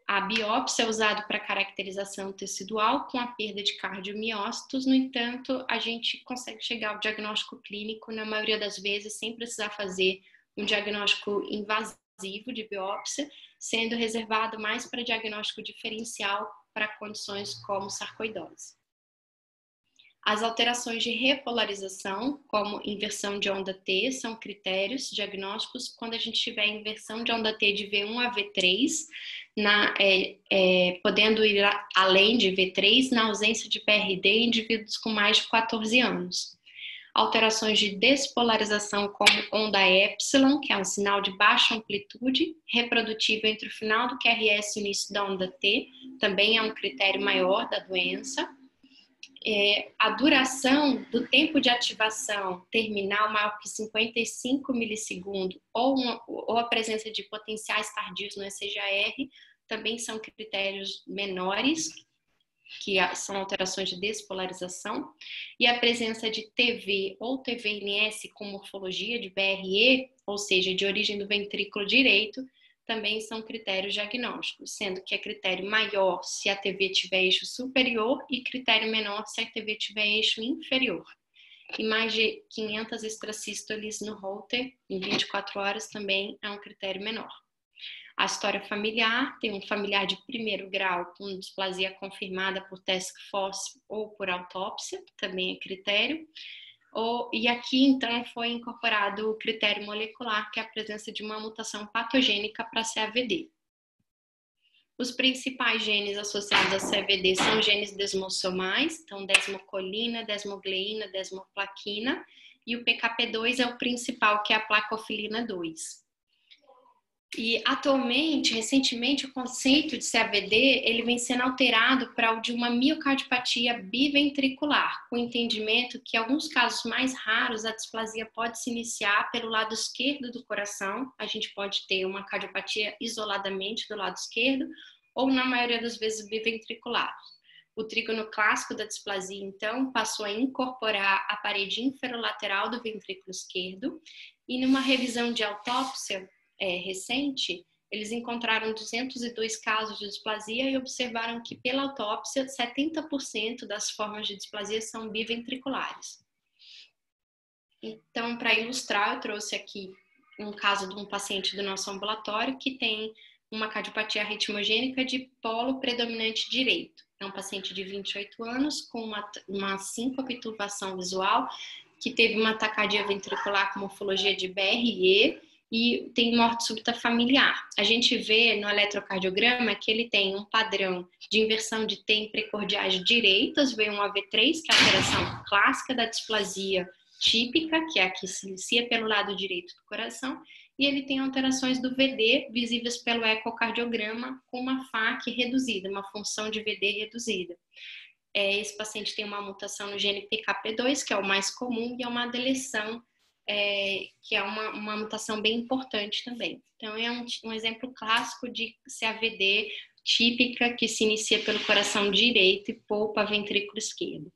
A biópsia é usada para caracterização tecidual com a perda de cardiomiócitos, no entanto, a gente consegue chegar ao diagnóstico clínico, na maioria das vezes, sem precisar fazer um diagnóstico invasivo de biópsia, sendo reservado mais para diagnóstico diferencial para condições como sarcoidose. As alterações de repolarização, como inversão de onda T, são critérios diagnósticos quando a gente tiver inversão de onda T de V1 a V3, podendo ir além de V3 na ausência de PRD em indivíduos com mais de 14 anos. Alterações de despolarização como onda epsilon, que é um sinal de baixa amplitude, reprodutível entre o final do QRS e o início da onda T, também é um critério maior da doença. A duração do tempo de ativação terminal maior que 55 milissegundos ou a presença de potenciais tardios no ECGAR também são critérios menores, que são alterações de despolarização, e a presença de TV ou TVNS com morfologia de BRE, ou seja, de origem do ventrículo direito, também são critérios diagnósticos, sendo que é critério maior se a TV tiver eixo superior e critério menor se a TV tiver eixo inferior. E mais de 500 extrasístoles no Holter em 24 horas também é um critério menor. A história familiar, tem um familiar de primeiro grau com displasia confirmada por task force ou por autópsia, também é critério. E aqui, então, foi incorporado o critério molecular, que é a presença de uma mutação patogênica para CAVD. Os principais genes associados a CAVD são genes desmossomais, então desmocolina, desmogleína, desmoplaquina, e o PKP2 é o principal, que é a placofilina 2. E atualmente, recentemente, o conceito de CAVD ele vem sendo alterado para o de uma miocardiopatia biventricular, com o entendimento que em alguns casos mais raros a displasia pode se iniciar pelo lado esquerdo do coração, a gente pode ter uma cardiopatia isoladamente do lado esquerdo, ou na maioria das vezes biventricular. O trígono clássico da displasia, então, passou a incorporar a parede inferolateral do ventrículo esquerdo, e numa revisão de autópsia recente, eles encontraram 202 casos de displasia e observaram que, pela autópsia, 70% das formas de displasia são biventriculares. Então, para ilustrar, eu trouxe aqui um caso de um paciente do nosso ambulatório que tem uma cardiopatia arritmogênica de polo predominante direito. É um paciente de 28 anos com uma síncope turbação visual, que teve uma taquicardia ventricular com morfologia de BRE, e tem morte súbita familiar. A gente vê no eletrocardiograma que ele tem um padrão de inversão de T em precordiais direitas, V1 a V3, que é a alteração clássica da displasia típica, que é a que se inicia pelo lado direito do coração, e ele tem alterações do VD visíveis pelo ecocardiograma com uma FAQ reduzida, uma função de VD reduzida. Esse paciente tem uma mutação no gene PKP2, que é o mais comum, e é uma deleção que é uma mutação bem importante também. Então, é um exemplo clássico de CAVD típica que se inicia pelo coração direito e poupa ventrículo esquerdo.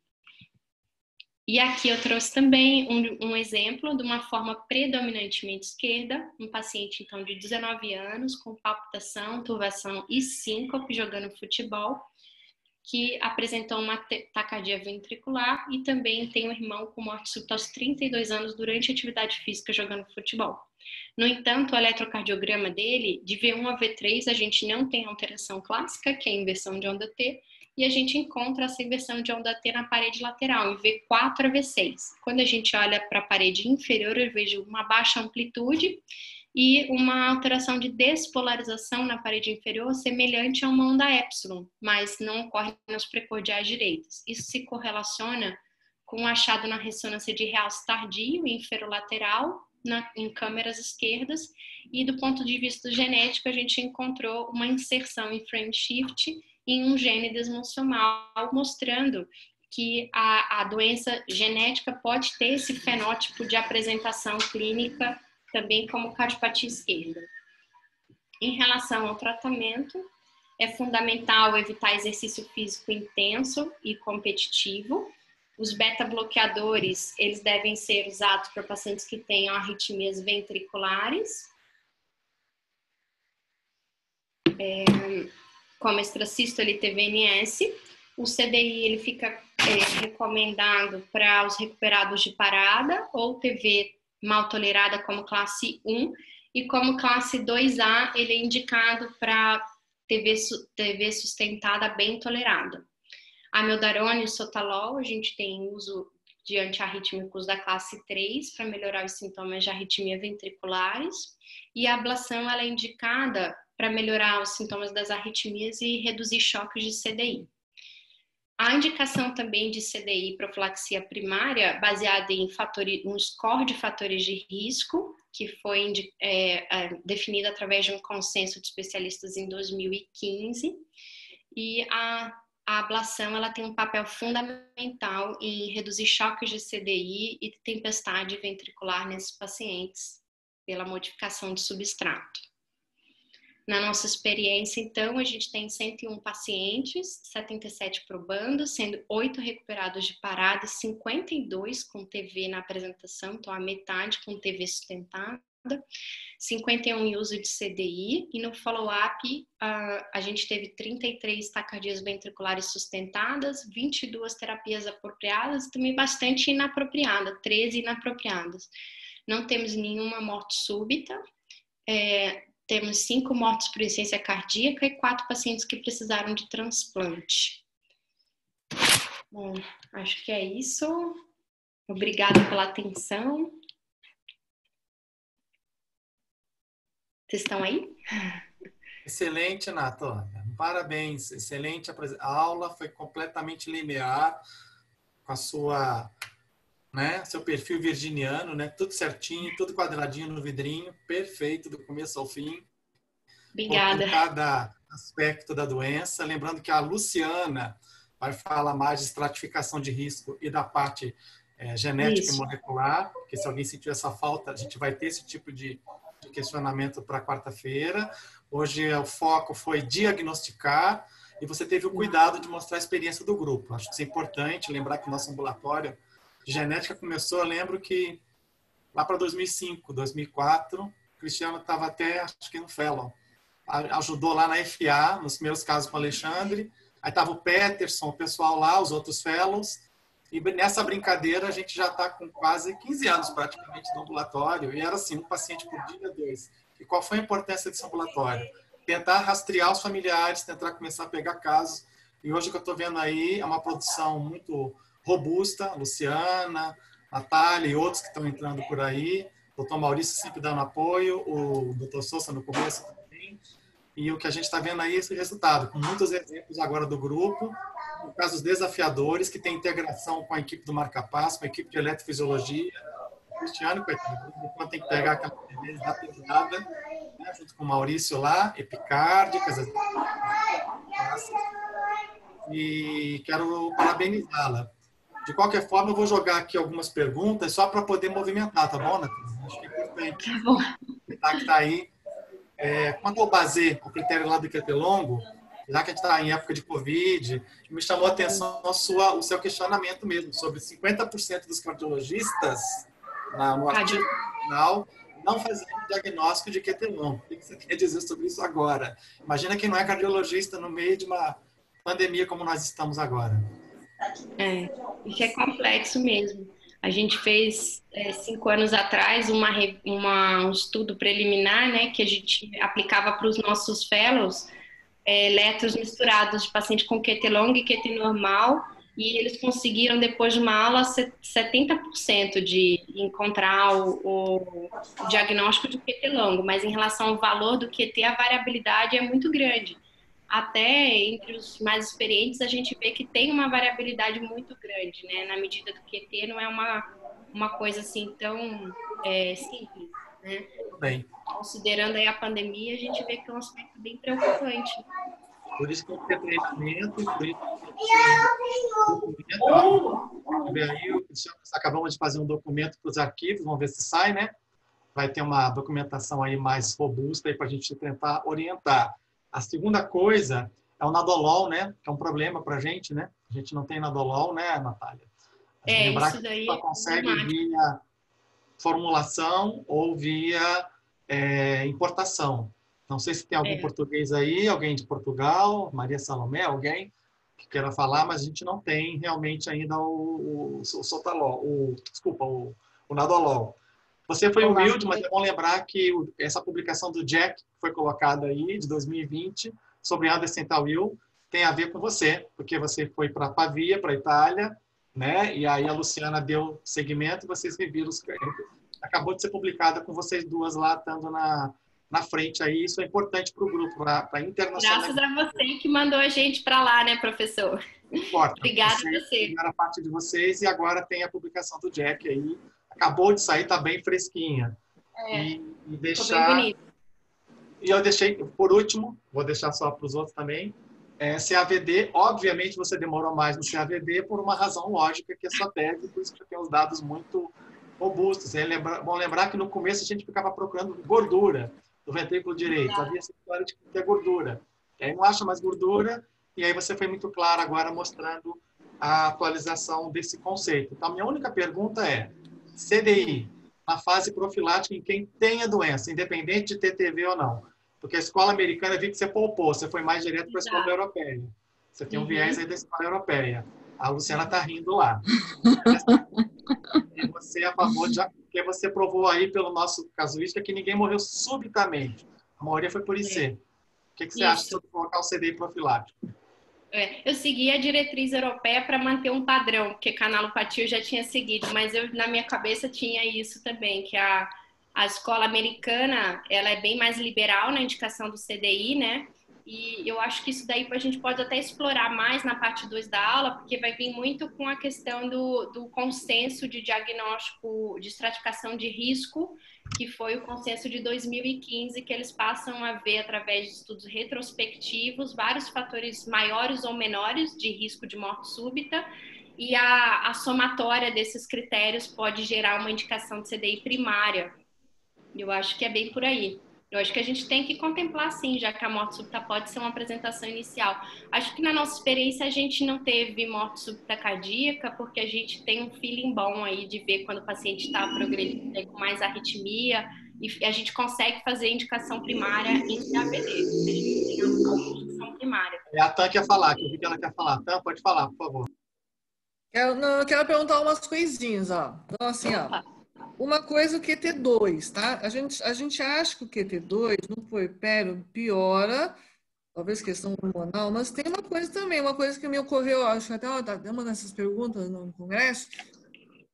E aqui eu trouxe também um exemplo de uma forma predominantemente esquerda, um paciente então de 19 anos, com palpitação, turbação e síncope jogando futebol, que apresentou uma taquicardia ventricular e também tem um irmão com morte súbita aos 32 anos durante atividade física jogando futebol. No entanto, o eletrocardiograma dele, de V1 a V3, a gente não tem alteração clássica, que é a inversão de onda T, e a gente encontra essa inversão de onda T na parede lateral, em V4 a V6. Quando a gente olha para a parede inferior, eu vejo uma baixa amplitude e uma alteração de despolarização na parede inferior semelhante a uma onda epsilon, mas não ocorre nos precordiais direitos. Isso se correlaciona com o achado na ressonância de realce tardio e inferolateral em câmeras esquerdas, e do ponto de vista genético a gente encontrou uma inserção em frame shift em um gene desmonsomal, mostrando que a doença genética pode ter esse fenótipo de apresentação clínica também como cardiopatia esquerda. Em relação ao tratamento, é fundamental evitar exercício físico intenso e competitivo. Os beta-bloqueadores, eles devem ser usados para pacientes que tenham arritmias ventriculares, como extrasístole e TVNS. O CDI, ele fica recomendado para os recuperados de parada ou TV mal tolerada como classe 1, e como classe 2A, ele é indicado para TV sustentada bem tolerada. Amiodarone e sotalol, a gente tem uso de antiarrítmicos da classe 3 para melhorar os sintomas de arritmia ventriculares, e a ablação ela é indicada para melhorar os sintomas das arritmias e reduzir choques de CDI. A indicação também de CDI profilaxia primária, baseada em um score de fatores de risco, que foi definido através de um consenso de especialistas em 2015, e a ablação ela tem um papel fundamental em reduzir choques de CDI e tempestade ventricular nesses pacientes, pela modificação de substrato. Na nossa experiência, então, a gente tem 101 pacientes, 77 probando, sendo 8 recuperados de parada e 52 com TV na apresentação, então a metade com TV sustentada, 51 em uso de CDI, e no follow-up a gente teve 33 taquicardias ventriculares sustentadas, 22 terapias apropriadas e também bastante inapropriada, 13 inapropriadas. Não temos nenhuma morte súbita, temos 5 mortes por insuficiência cardíaca e 4 pacientes que precisaram de transplante. Bom, acho que é isso. Obrigada pela atenção. Vocês estão aí? Excelente, Nato. Parabéns. Excelente a aula. Foi completamente linear com a sua, seu perfil virginiano, tudo certinho, tudo quadradinho no vidrinho, perfeito do começo ao fim. Obrigada. Com cada aspecto da doença. Lembrando que a Luciana vai falar mais de estratificação de risco e da parte genética e molecular, porque se alguém sentiu essa falta, a gente vai ter esse tipo de questionamento para quarta-feira. Hoje o foco foi diagnosticar e você teve o cuidado de mostrar a experiência do grupo. Acho que isso é importante, lembrar que o nosso ambulatório de genética começou, eu lembro que lá para 2005, 2004, o Cristiano estava até, acho que no Fellow. Ajudou lá na FA, nos primeiros casos com o Alexandre. Aí estava o Peterson, o pessoal lá, os outros fellows. E nessa brincadeira a gente já está com quase 15 anos praticamente no ambulatório. E era assim, um paciente por dia, 2. E qual foi a importância desse ambulatório? Tentar rastrear os familiares, tentar começar a pegar casos. E hoje o que eu estou vendo aí é uma produção muito robusta. Luciana, Natália e outros que estão entrando por aí. O doutor Maurício sempre dando apoio, o doutor Sousa no começo também. E o que a gente está vendo aí é esse resultado, com muitos exemplos agora do grupo, casos desafiadores, que tem integração com a equipe do Marca-Passo, com a equipe de eletrofisiologia. O Cristiano, coitado, enquanto tem que pegar aquela da pesada, junto com o Maurício lá, epicárdicas. E quero parabenizá-la. De qualquer forma, eu vou jogar aqui algumas perguntas só para poder movimentar, tá bom, Natália? Acho que é importante. Tá bom. Que está aí. Quanto ao basê, o critério lá do QT longo, já que a gente está em época de Covid, me chamou a atenção o seu questionamento mesmo, sobre 50% dos cardiologistas no artigo final não faziam diagnóstico de QT-longo. O que você quer dizer sobre isso agora? Imagina quem não é cardiologista no meio de uma pandemia como nós estamos agora. Isso é complexo mesmo. A gente fez 5 anos atrás um estudo preliminar, né, que a gente aplicava para os nossos fellows, eletros misturados de paciente com QT longo e QT normal, e eles conseguiram, depois de uma aula, 70% de encontrar o diagnóstico de QT longo, mas em relação ao valor do QT, a variabilidade é muito grande. Até entre os mais experientes, a gente vê que tem uma variabilidade muito grande, né? Na medida do QT, não é uma coisa assim tão simples, né? Bem. Considerando aí a pandemia, a gente vê que é um aspecto bem preocupante. Por isso que tem que ter treinamento, por isso que tem documento. Aí, acabamos de fazer um documento para os arquivos, vamos ver se sai, né? Vai ter uma documentação aí mais robusta para a gente tentar orientar. A segunda coisa é o nadolol, né? Que é um problema para a gente, né? A gente não tem nadolol, né, Natália? Lembrar isso daí que só consegue via formulação ou via importação. Não sei se tem algum português aí, alguém de Portugal, Maria Salomé, alguém que queira falar, mas a gente não tem realmente ainda o sotalol, o nadolol. Você foi humilde, mas é bom lembrar que essa publicação do Jack, que foi colocada aí, de 2020, sobre Andersen Tawil, tem a ver com você, porque você foi para Pavia, para a Itália, né? E aí a Luciana deu seguimento e vocês reviram. Acabou de ser publicada com vocês duas lá, estando na frente aí. Isso é importante para o grupo, para a internacional. Graças a você que mandou a gente para lá, né, professor? Obrigada a você. Era parte de vocês e agora tem a publicação do Jack aí. Acabou de sair, está bem fresquinha. E deixar... bem bonito. E eu deixei, por último, vou deixar só para os outros também, CAVD, obviamente você demorou mais no CAVD por uma razão lógica, que é sua tese, por isso que tem os dados muito robustos. Bom lembrar que no começo a gente ficava procurando gordura do ventrículo direito. Havia essa história de ter gordura. E aí não acha mais gordura, e aí você foi muito claro agora mostrando a atualização desse conceito. Então, a minha única pergunta é, CDI, na fase profilática em quem tem a doença, independente de TTV ou não. Porque a escola americana, eu vi que você poupou, você foi mais direto para a escola europeia. Você tem um viés aí da escola europeia. A Luciana está rindo lá. E você é a favor, porque você provou aí pelo nosso casuística que ninguém morreu subitamente. A maioria foi por IC. O que você acha sobre colocar o CDI profilático? Eu segui a diretriz europeia para manter um padrão, porque canalopatia eu já tinha seguido, mas na minha cabeça tinha isso também, que a escola americana, ela é bem mais liberal na indicação do CDI, né? E eu acho que isso daí a gente pode até explorar mais na parte 2 da aula, porque vai vir muito com a questão do consenso de diagnóstico de estratificação de risco, que foi o consenso de 2015, que eles passam a ver, através de estudos retrospectivos, vários fatores maiores ou menores de risco de morte súbita, e a somatória desses critérios pode gerar uma indicação de CDI primária. Eu acho que é bem por aí. Eu acho que a gente tem que contemplar, sim, já que a morte súbita pode ser uma apresentação inicial. Acho que na nossa experiência a gente não teve morte súbita cardíaca, porque a gente tem um feeling bom aí de ver quando o paciente está progredindo com mais arritmia, e a gente consegue fazer indicação primária em CAVD. A gente tem a indicação primária. A Tan quer falar, que eu vi que ela quer falar. Tan, pode falar, por favor. Eu quero perguntar umas coisinhas, ó. Então, assim, ó. Uma coisa, o QT2, tá? A gente acha que o QT2 no puerpério piora, talvez questão hormonal, mas tem uma coisa também, uma coisa que me ocorreu, acho que até uma dessas perguntas no congresso,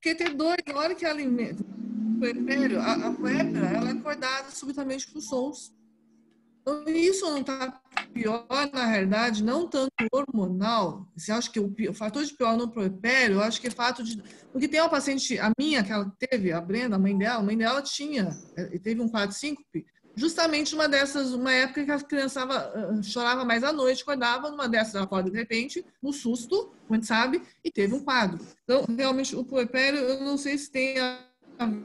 QT2, na hora que ela alimenta o puerpério, a puérpera, ela é acordada subitamente por sons. Então, isso não está pior, na realidade, não tanto hormonal. Você acha que o fator de pior no puerpério, eu acho que é fato de... Porque tem uma paciente, a minha, que ela teve, a Brenda, a mãe dela tinha, teve um quadro síncope, justamente uma época que a criança chorava mais à noite, acordava, numa dessas ela acorda de repente, no susto, como a gente sabe, e teve um quadro. Então, realmente, o puerpério, eu não sei se tem a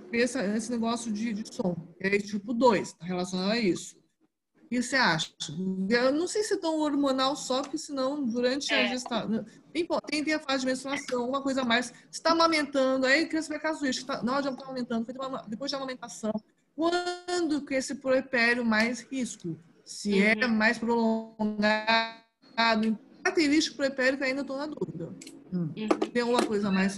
ver esse negócio de som, é tipo 2, tá relacionado a isso. O que você acha? Eu não sei se é tão hormonal só, porque senão durante a gestação... Tem a fase de menstruação, uma coisa a mais. Você está amamentando, aí a criança vai casuística, na hora de estar amamentando, depois da amamentação. Quando que esse puerpério mais risco? Se é mais prolongado, característico puerpério, que ainda estou na dúvida. Tem alguma coisa a mais?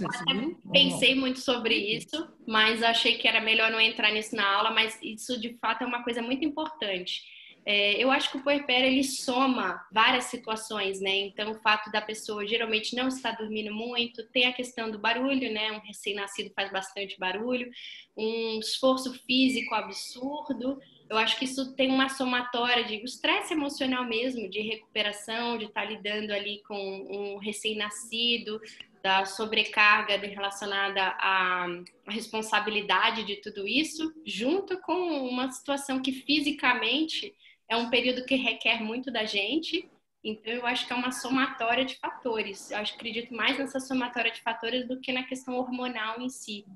Pensei muito sobre isso, mas achei que era melhor não entrar nisso na aula, mas isso de fato é uma coisa muito importante. Eu acho que o puerpério ele soma várias situações, né? Então, o fato da pessoa geralmente não estar dormindo muito, tem a questão do barulho, né? Um recém-nascido faz bastante barulho, um esforço físico absurdo. Eu acho que isso tem uma somatória de estresse emocional mesmo, de recuperação, de estar lidando ali com um recém-nascido, da sobrecarga relacionada à responsabilidade de tudo isso, junto com uma situação que fisicamente é um período que requer muito da gente. Então, eu acho que é uma somatória de fatores. Eu acredito mais nessa somatória de fatores do que na questão hormonal em si.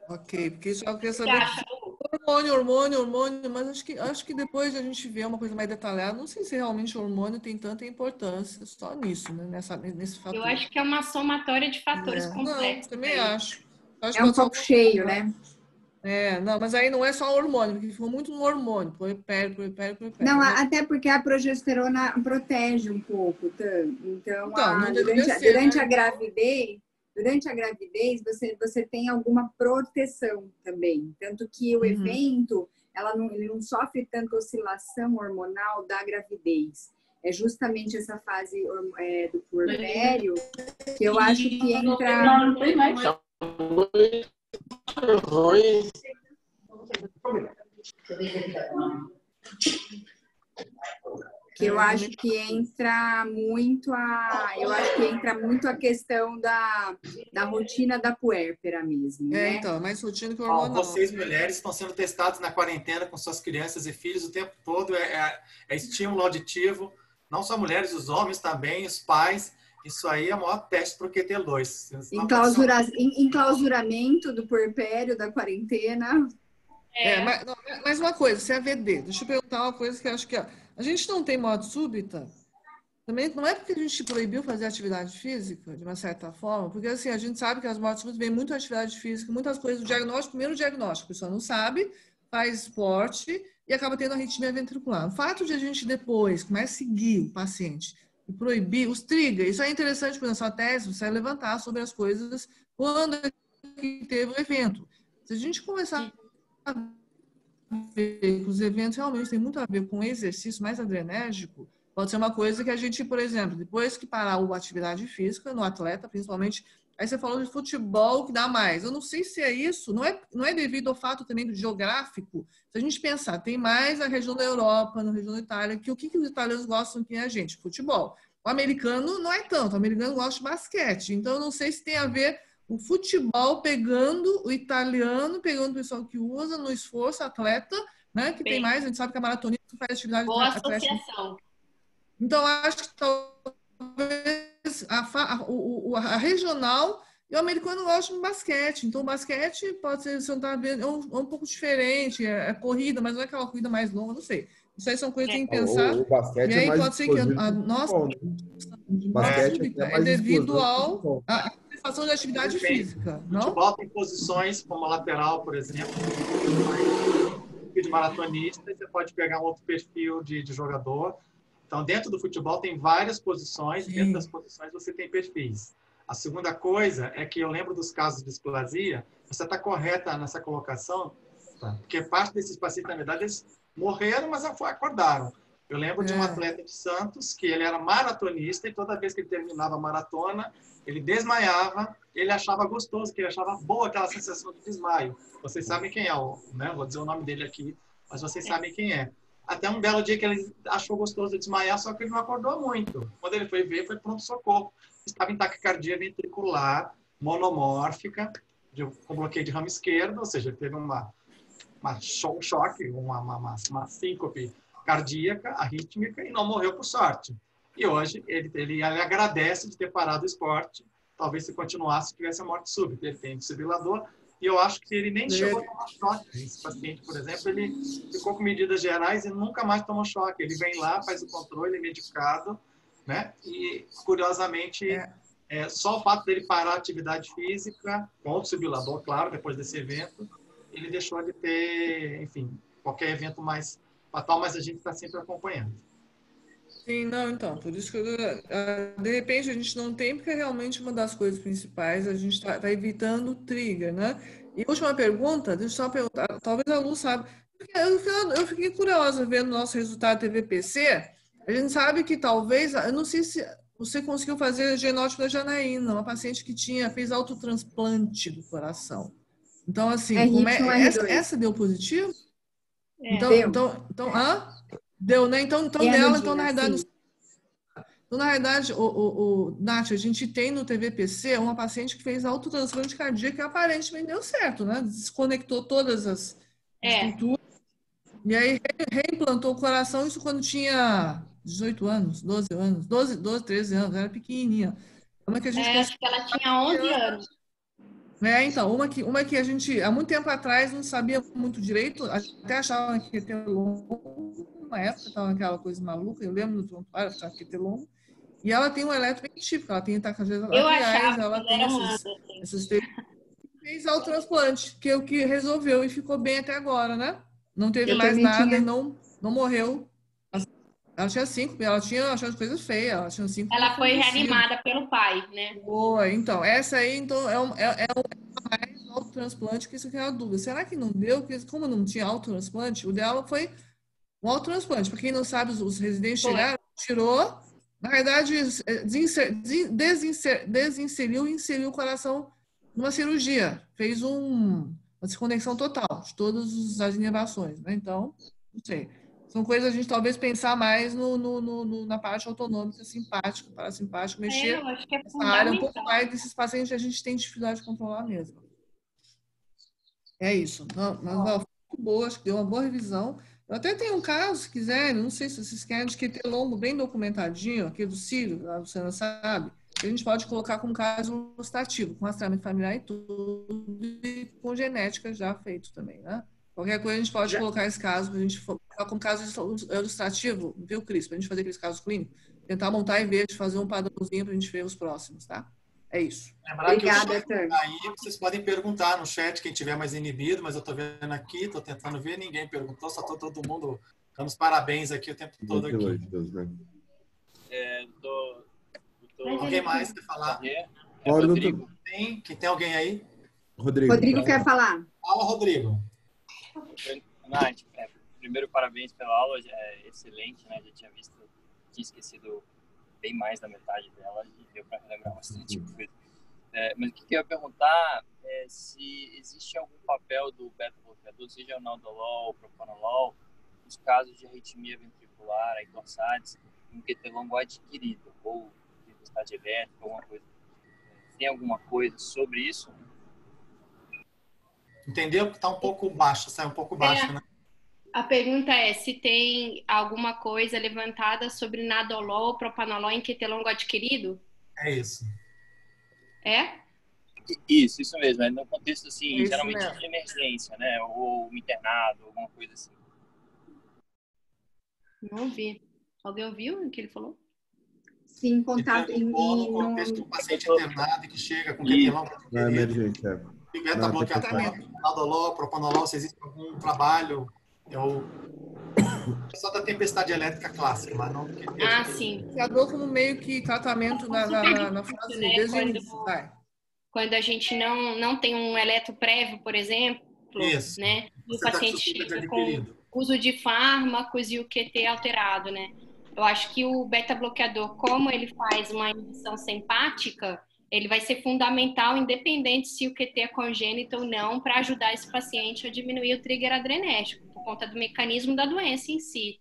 Ok, porque isso eu queria saber. Hormônio, mas acho que depois a gente vê uma coisa mais detalhada. Não sei se realmente o hormônio tem tanta importância só nisso, né? Nesse fator. Eu acho que é uma somatória de fatores complexos. Não, também acho. É um copo cheio, né? Não, mas aí não é só hormônio, porque ficou muito no hormônio, puerpério. Não, né? até porque a progesterona protege um pouco, então durante a gravidez você tem alguma proteção também, tanto que o evento ele não sofre tanta oscilação hormonal da gravidez. É justamente essa fase do puerpério que eu acho que entra... Não tem mais. Que eu acho que entra muito a questão da rotina da puérpera mesmo, né? Então, mais rotina que o hormonal. Vocês, mulheres, estão sendo testadas na quarentena com suas crianças e filhos o tempo todo, é estímulo auditivo, não só mulheres, os homens também, os pais. Isso aí é o maior teste para o QT2. Enclausuramento do puerpério, da quarentena. Mas uma coisa, CAVD, deixa eu perguntar uma coisa que eu acho que a gente não tem morte súbita, também não é porque a gente proibiu fazer atividade física, de uma certa forma, porque assim, a gente sabe que as mortes súbitas vêm muito atividade física, muitas coisas, o diagnóstico, primeiro diagnóstico, a pessoa não sabe, faz esporte e acaba tendo arritmia ventricular. O fato de a gente depois começar a seguir o paciente e proibir os triggers, isso é interessante para a sua tese, você vai levantar sobre as coisas quando teve o evento. Se a gente começar a ver que os eventos realmente têm muito a ver com exercício mais adrenérgico, pode ser uma coisa que a gente, por exemplo, depois que parar a atividade física no atleta, principalmente, aí você falou de futebol que dá mais. Eu não sei se é isso, não é devido ao fato também do geográfico. Se a gente pensar, tem mais na região da Europa, na região da Itália, que o que os italianos gostam que a gente? Futebol. O americano não é tanto, o americano gosta de basquete. Então, eu não sei se tem a ver o futebol pegando o italiano, pegando o pessoal que usa no esforço, atleta, né? Que tem mais, a gente sabe que a maratonista faz atividade atlética. Então, acho que talvez a regional e o americano gosta de basquete. Então, o basquete pode ser, você não tá vendo, é um pouco diferente, é corrida, mas não é aquela corrida mais longa, não sei. Isso aí são coisas que tem que pensar. O basquete e aí pode ser que a nossa é devido à fação de atividade física. O futebol tem posições como lateral, por exemplo, de maratonista, e você pode pegar um outro perfil de jogador. Então, dentro do futebol tem várias posições, dentro das posições você tem perfis. A segunda coisa é que eu lembro dos casos de displasia, você está correta nessa colocação, porque parte desses pacientes, na verdade, eles morreram, mas acordaram. Eu lembro de um atleta de Santos, que ele era maratonista, e toda vez que ele terminava a maratona, ele desmaiava, ele achava gostoso, que ele achava boa aquela sensação de desmaio. Vocês sabem quem é, né? Vou dizer o nome dele aqui, mas vocês sabem quem é. Até um belo dia que ele achou gostoso de desmaiar, só que ele não acordou muito. Quando ele foi ver, foi pronto-socorro. Estava em taquicardia ventricular, monomórfica, com bloqueio de ramo esquerdo, ou seja, ele teve um choque, uma síncope cardíaca, arrítmica, e não morreu por sorte. E hoje ele agradece de ter parado o esporte. Talvez se continuasse, tivesse a morte súbita. Ele tem desfibrilador, e eu acho que ele nem chegou a tomar choque. Esse paciente, por exemplo, ele ficou com medidas gerais e nunca mais tomou choque. Ele vem lá, faz o controle medicado, né? E, curiosamente, só o fato dele parar a atividade física, com o desfibrilador, claro, depois desse evento, ele deixou de ter, enfim, qualquer evento mais fatal, mas a gente está sempre acompanhando. Sim, não, então, por isso que de repente a gente não tem, porque é realmente uma das coisas principais, a gente está evitando o trigger, né? E última pergunta, deixa eu só perguntar, talvez a Lu sabe, porque eu fiquei curiosa vendo o nosso resultado TVPC, a gente sabe que talvez, eu não sei se você conseguiu fazer genótipo da Janaína, uma paciente que fez autotransplante do coração. Então, assim, essa deu positivo? Deu, né? Então dela, então, na realidade, então, na verdade, Nath, a gente tem no TVPC uma paciente que fez autotransplante cardíaco e aparentemente deu certo, né? Desconectou todas as estruturas e aí reimplantou o coração, isso quando tinha 18 anos, 12 anos, 12, 13 anos, era pequenininha. Uma que a gente acho que ela tinha 11 anos. Então, uma que a gente, há muito tempo atrás, não sabia muito direito, até achava que ia ter longo, uma época, estava aquela coisa maluca, eu lembro do prontuário, achava que ia ter longo, e ela tem um eletro bem típico, ela tem taxas arteriais, ela tem esses fez autotransplante, que é o que resolveu e ficou bem até agora, né? Não teve mais nada e não morreu. Ela tinha 5, ela tinha achado coisas feias, ela tinha 5. Ela foi reanimada pelo pai, né? Boa, então, essa aí, então, é mais autotransplante, que isso que é a dúvida. Será que não deu? Porque como não tinha autotransplante, o dela foi um autotransplante. Para quem não sabe, os residentes chegaram, tirou, na verdade, desinseriu e inseriu o coração numa cirurgia. Fez uma desconexão total de todas as inervações, né? Então, não sei. São coisas a gente talvez pensar mais na parte autonômica, simpática, parasimpática, mexer eu acho que nessa área um pouco mais desses pacientes que a gente tem dificuldade de controlar mesmo. É isso. Não, mas foi muito boa, acho que deu uma boa revisão. Eu até tenho um caso, se quiserem, não sei se vocês querem, de QT longo bem documentadinho, aqui do Círio, a Luciana sabe, que a gente pode colocar como caso ilustrativo, com rastreamento familiar e tudo, e com genética já feito também, né? Qualquer coisa a gente pode colocar esse caso, a gente colocar como caso ilustrativo, viu, Cris? Para a gente fazer aqueles casos clínicos, tentar montar e ver, fazer um padrãozinho para a gente ver os próximos, tá? É isso. Obrigada, aí vocês podem perguntar no chat, quem tiver mais inibido, mas eu estou vendo aqui, estou tentando ver, ninguém perguntou, só estou todo mundo dando os parabéns aqui o tempo todo aqui. Alguém mais quer falar? Rodrigo. Tem alguém aí? Rodrigo quer falar. Fala, Rodrigo. Nath, primeiro, parabéns pela aula, é excelente, né? Já tinha esquecido bem mais da metade dela e deu para relembrar bastante coisa. Mas o que eu ia perguntar é se existe algum papel do beta-bloqueador, seja o nadolol ou propanolol, nos casos de arritmia ventricular, aí torsades, um QT longo adquirido, ou tempestade elétrica, alguma coisa. Tem alguma coisa sobre isso? Entendeu? Está um pouco baixo, sai um pouco baixo, né? A pergunta é se tem alguma coisa levantada sobre nadolol ou propanolol em QT longo adquirido? É isso. É? Isso mesmo. É no contexto, assim, geralmente de emergência, né? Ou internado, alguma coisa assim. Não ouvi. Alguém ouviu o que ele falou? Sim, contato no contexto do paciente internado que chega com QT longo adquirido. Na emergência. E beta-bloqueador, nadolol, propanolol, se existe algum trabalho... Só da tempestade elétrica clássica, mas não... Sim. Como meio que tratamento na fase... Né? Quando a gente não tem um eletro prévio, por exemplo, isso. Né? E o paciente chega com uso de fármacos e o QT alterado, né? Eu acho que o beta-bloqueador, como ele faz uma inibição simpática, ele vai ser fundamental, independente se o QT é congênito ou não, para ajudar esse paciente a diminuir o trigger adrenérgico, por conta do mecanismo da doença em si.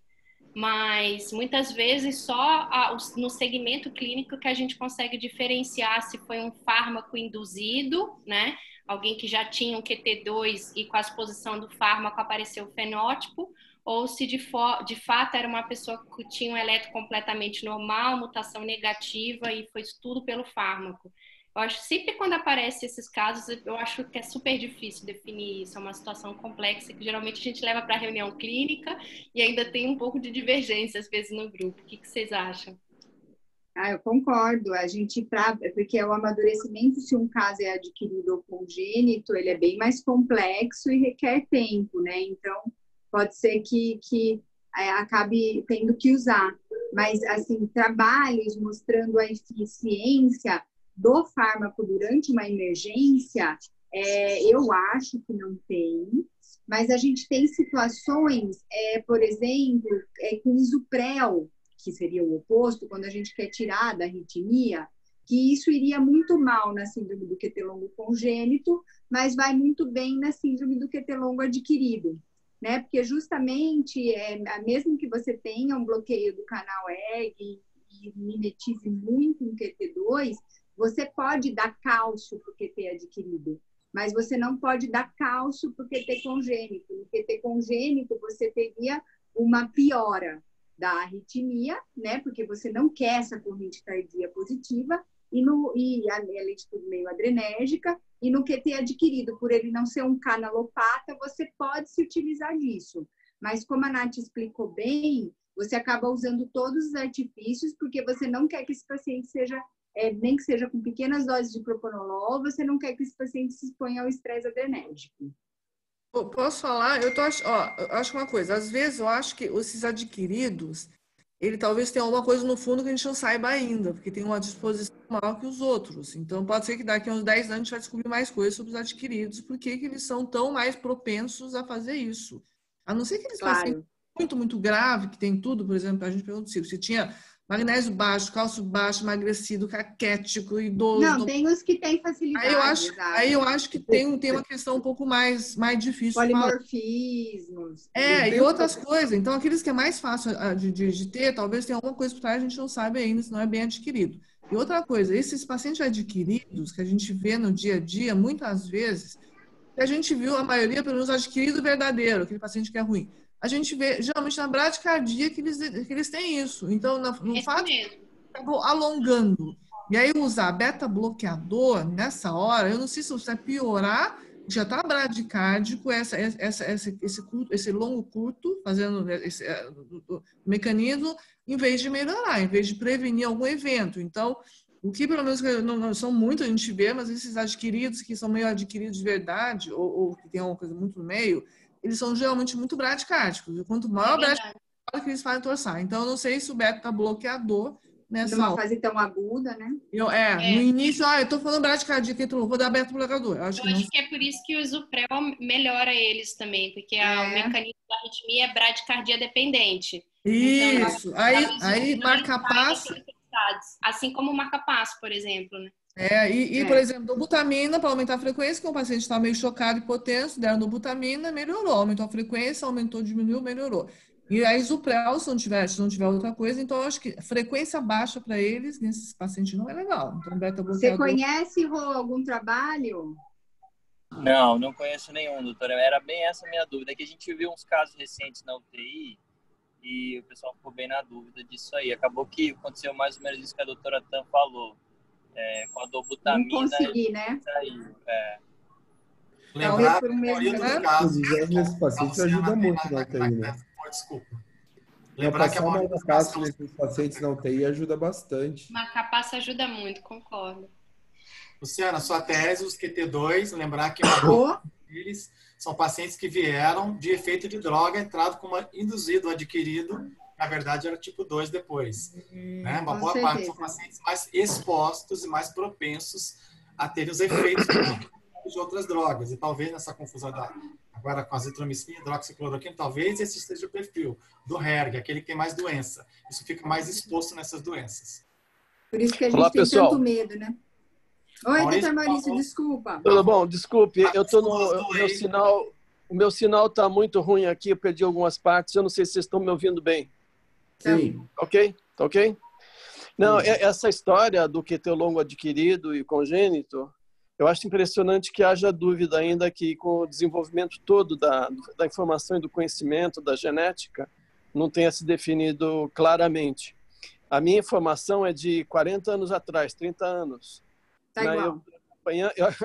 Mas, muitas vezes, só no segmento clínico que a gente consegue diferenciar se foi um fármaco induzido, né? Alguém que já tinha um QT2 e com a exposição do fármaco apareceu o fenótipo, ou se de fato era uma pessoa que tinha um eletro completamente normal, mutação negativa e foi tudo pelo fármaco. Eu acho que sempre quando aparecem esses casos, eu acho que é super difícil definir isso. É uma situação complexa que geralmente a gente leva para reunião clínica e ainda tem um pouco de divergência às vezes no grupo. O que vocês acham? Eu concordo. Porque o amadurecimento, se um caso é adquirido ou congênito, ele é bem mais complexo e requer tempo, né? Então, pode ser que acabe tendo que usar. Mas, assim, trabalhos mostrando a eficiência do fármaco durante uma emergência, eu acho que não tem. Mas a gente tem situações, por exemplo, com isoprel, que seria o oposto, quando a gente quer tirar da arritmia, que isso iria muito mal na síndrome do QT longo congênito, mas vai muito bem na síndrome do QT longo adquirido, né? Porque justamente, mesmo que você tenha um bloqueio do canal EG e mimetize muito um QT2, você pode dar cálcio para o QT adquirido, mas você não pode dar cálcio para o QT congênito. No QT congênito, você teria uma piora da arritmia, né? Porque você não quer essa corrente cardia positiva, além de tudo meio adrenérgica, e no QT adquirido, por ele não ser um canalopata, você pode se utilizar disso. Mas como a Nath explicou bem, você acaba usando todos os artifícios, porque você não quer que esse paciente seja, nem que seja com pequenas doses de propanolol, você não quer que esse paciente se exponha ao estresse adrenérgico. Posso falar? Eu acho uma coisa. Às vezes eu acho que esses adquiridos, ele talvez tenha alguma coisa no fundo que a gente não saiba ainda, porque tem uma disposição maior que os outros. Então pode ser que daqui a uns 10 anos a gente vai descobrir mais coisas sobre os adquiridos, porque eles são tão mais propensos a fazer isso. A não ser que eles passem muito, muito grave, que tem tudo, por exemplo, a gente pergunta se tinha magnésio baixo, cálcio baixo, emagrecido, caquético, idoso. Não, tem os que têm facilidade. Aí eu acho que tem uma questão um pouco mais difícil. Polimorfismos. E outras coisas. Então, aqueles que é mais fácil de ter, talvez tenha alguma coisa por trás, a gente não sabe ainda, se não é bem adquirido. E outra coisa, esses pacientes adquiridos que a gente vê no dia a dia, muitas vezes, a gente viu a maioria, pelo menos, adquirido verdadeiro, aquele paciente que é ruim. A gente vê, geralmente, na bradicardia que eles têm isso. Então, no fato, acabou alongando. E aí, usar beta-bloqueador nessa hora, eu não sei se você vai piorar, já está bradicárdico, esse longo curto, fazendo esse mecanismo, em vez de melhorar, em vez de prevenir algum evento. Então, o que pelo menos não são muito, a gente vê, mas esses adquiridos, que são meio adquiridos de verdade, ou que tem alguma coisa muito no meio, eles são geralmente muito bradicárdicos. E quanto maior bradicárdico, que eles fazem torçar. Então, eu não sei se o beta-bloqueador nessa numa fase tão aguda, né? No início, eu tô falando bradicardia, vou dar beta-bloqueador. Eu acho que é por isso que o isoprel melhora eles também, porque o mecanismo da arritmia é bradicardia dependente. Isso. Então, aí marca-passo. Assim como o marca-passo, por exemplo, né? Por exemplo, dobutamina para aumentar a frequência, que o paciente está meio chocado e hipotenso, deram dobutamina, melhorou, aumentou a frequência, aumentou, diminuiu, melhorou. E a isoprel, se não tiver outra coisa, então eu acho que frequência baixa para eles, nesses pacientes, não é legal. Então, Você conhece, Rô, algum trabalho? Não conheço nenhum, doutora. Era bem essa a minha dúvida, que a gente viu uns casos recentes na UTI e o pessoal ficou bem na dúvida disso aí. Acabou que aconteceu mais ou menos isso que a doutora Tan falou. Com a dobutamina... Não consegui, né? Saiu, Lembrar que a maioria dos casos... Nesse paciente ajuda muito na UTI, né? Desculpa. Lembrar que a maioria dos casos desses pacientes na UTI ajuda bastante. Marca-passo ajuda muito, concordo. Luciana, sua tese, os QT2, lembrar que eles são pacientes que vieram de efeito de droga, entrado como induzido ou adquirido, na verdade era tipo 2 depois. Né? Uma boa parte são pacientes mais expostos e mais propensos a ter os efeitos de outras drogas. E talvez nessa confusão agora com a azitromicina e hidroxicloroquina, talvez esse seja o perfil do HERG, aquele que tem mais doença. Isso fica mais exposto nessas doenças. Por isso que a gente tem tanto medo, né? Oi, doutor Maurício, desculpa. Tudo bom? Desculpe, eu tô no o meu sinal está muito ruim aqui, eu perdi algumas partes, eu não sei se vocês estão me ouvindo bem. Sim. Ok? Tá ok? Não, essa história do QT longo adquirido e congênito, eu acho impressionante que haja dúvida ainda que com o desenvolvimento todo da informação e do conhecimento da genética não tenha se definido claramente. A minha informação é de 40 anos atrás, 30 anos. Tá igual.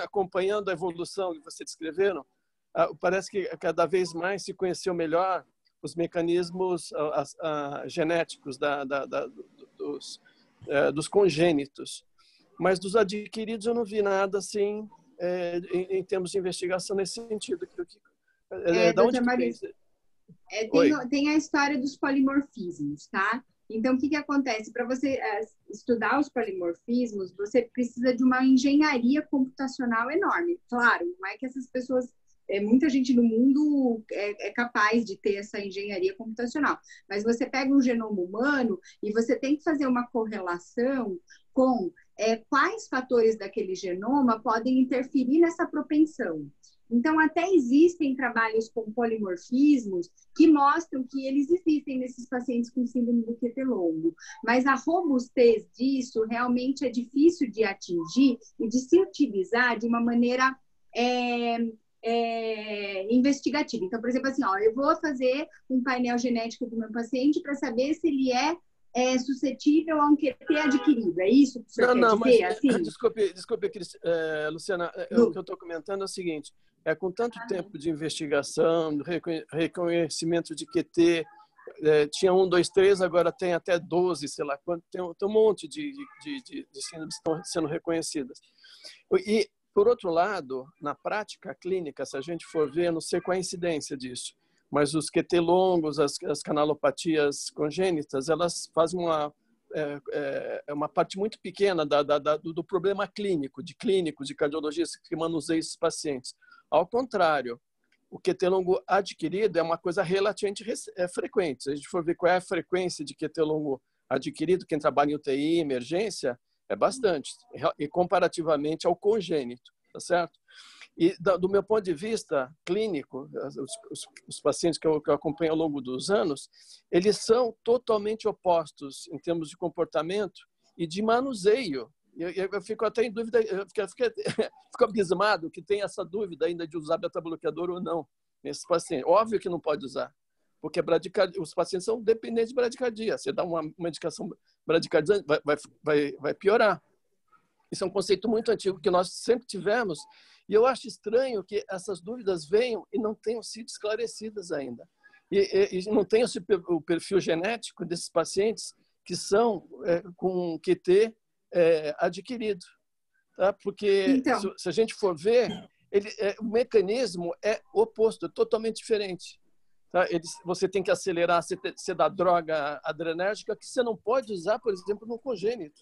Acompanhando a evolução que vocês descreveram, parece que cada vez mais se conheceu melhor os mecanismos genéticos dos congênitos. Mas dos adquiridos eu não vi nada assim em termos de investigação nesse sentido. Da onde Marisa, tem a história dos polimorfismos, tá? Então, o que acontece? Para você estudar os polimorfismos, você precisa de uma engenharia computacional enorme. Claro, não é que essas pessoas... muita gente no mundo é capaz de ter essa engenharia computacional. Mas você pega um genoma humano e você tem que fazer uma correlação com quais fatores daquele genoma podem interferir nessa propensão. Então, até existem trabalhos com polimorfismos que mostram que eles existem nesses pacientes com síndrome do QT longo. Mas a robustez disso realmente é difícil de atingir e de se utilizar de uma maneira investigativa. Então, por exemplo, assim, eu vou fazer um painel genético do meu paciente para saber se ele é suscetível a um QT adquirido. É isso que o senhor quer dizer? Assim? Desculpe, Luciana, o que eu estou comentando é o seguinte, com tanto tempo de investigação, reconhecimento de QT, tinha 1, 2, 3, agora tem até 12, sei lá quanto, tem um monte de síndromes que estão sendo reconhecidas. E, por outro lado, na prática clínica, se a gente for ver, não sei qual é a incidência disso, mas os QT longos, as canalopatias congênitas, elas fazem uma parte muito pequena do problema clínico, de cardiologistas que manuseiam esses pacientes. Ao contrário, o QT longo adquirido é uma coisa relativamente frequente. Se a gente for ver qual é a frequência de QT longo adquirido, quem trabalha em UTI, emergência, é bastante, e comparativamente ao congênito, tá certo? E do meu ponto de vista clínico, os pacientes que eu acompanho ao longo dos anos, eles são totalmente opostos em termos de comportamento e de manuseio. Eu fico até em dúvida, fico abismado que tem essa dúvida ainda de usar beta-bloqueador ou não nesses pacientes. Óbvio que não pode usar, porque os pacientes são dependentes de bradicardia. Você dá uma medicação bradicardizante, vai piorar. Isso é um conceito muito antigo que nós sempre tivemos, e eu acho estranho que essas dúvidas venham e não tenham sido esclarecidas ainda. E não tenham o perfil genético desses pacientes que são com QT adquirido. Tá? Porque então, se a gente for ver, o mecanismo é oposto, é totalmente diferente. Tá? Você tem que acelerar, você dá droga adrenérgica que você não pode usar, por exemplo, no congênito.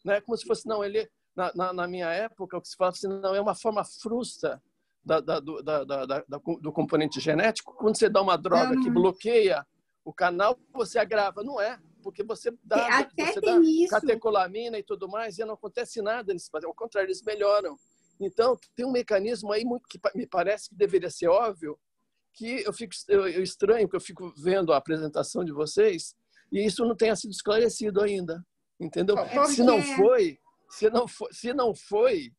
Não é como se fosse, não, ele... Na minha época, o que se fala assim, não é uma forma frustra do componente genético. Quando você dá uma droga que bloqueia o canal, você agrava. Não é, porque você dá catecolamina e tudo mais e não acontece nada nesse paciente. Ao contrário, eles melhoram. Então, tem um mecanismo aí que me parece que deveria ser óbvio, que eu estranho, que eu fico vendo a apresentação de vocês e isso não tenha sido esclarecido ainda. Entendeu? Se não foi,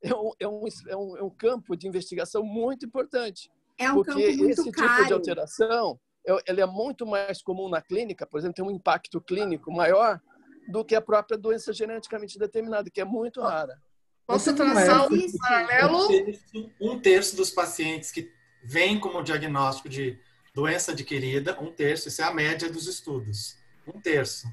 é um campo de investigação muito importante. É um campo muito esse tipo de alteração ele é muito mais comum na clínica, por exemplo, tem um impacto clínico maior do que a própria doença geneticamente determinada, que é muito rara. Posso traçar um paralelo? Um terço dos pacientes que vêm como diagnóstico de doença adquirida, um terço, isso é a média dos estudos. Um terço.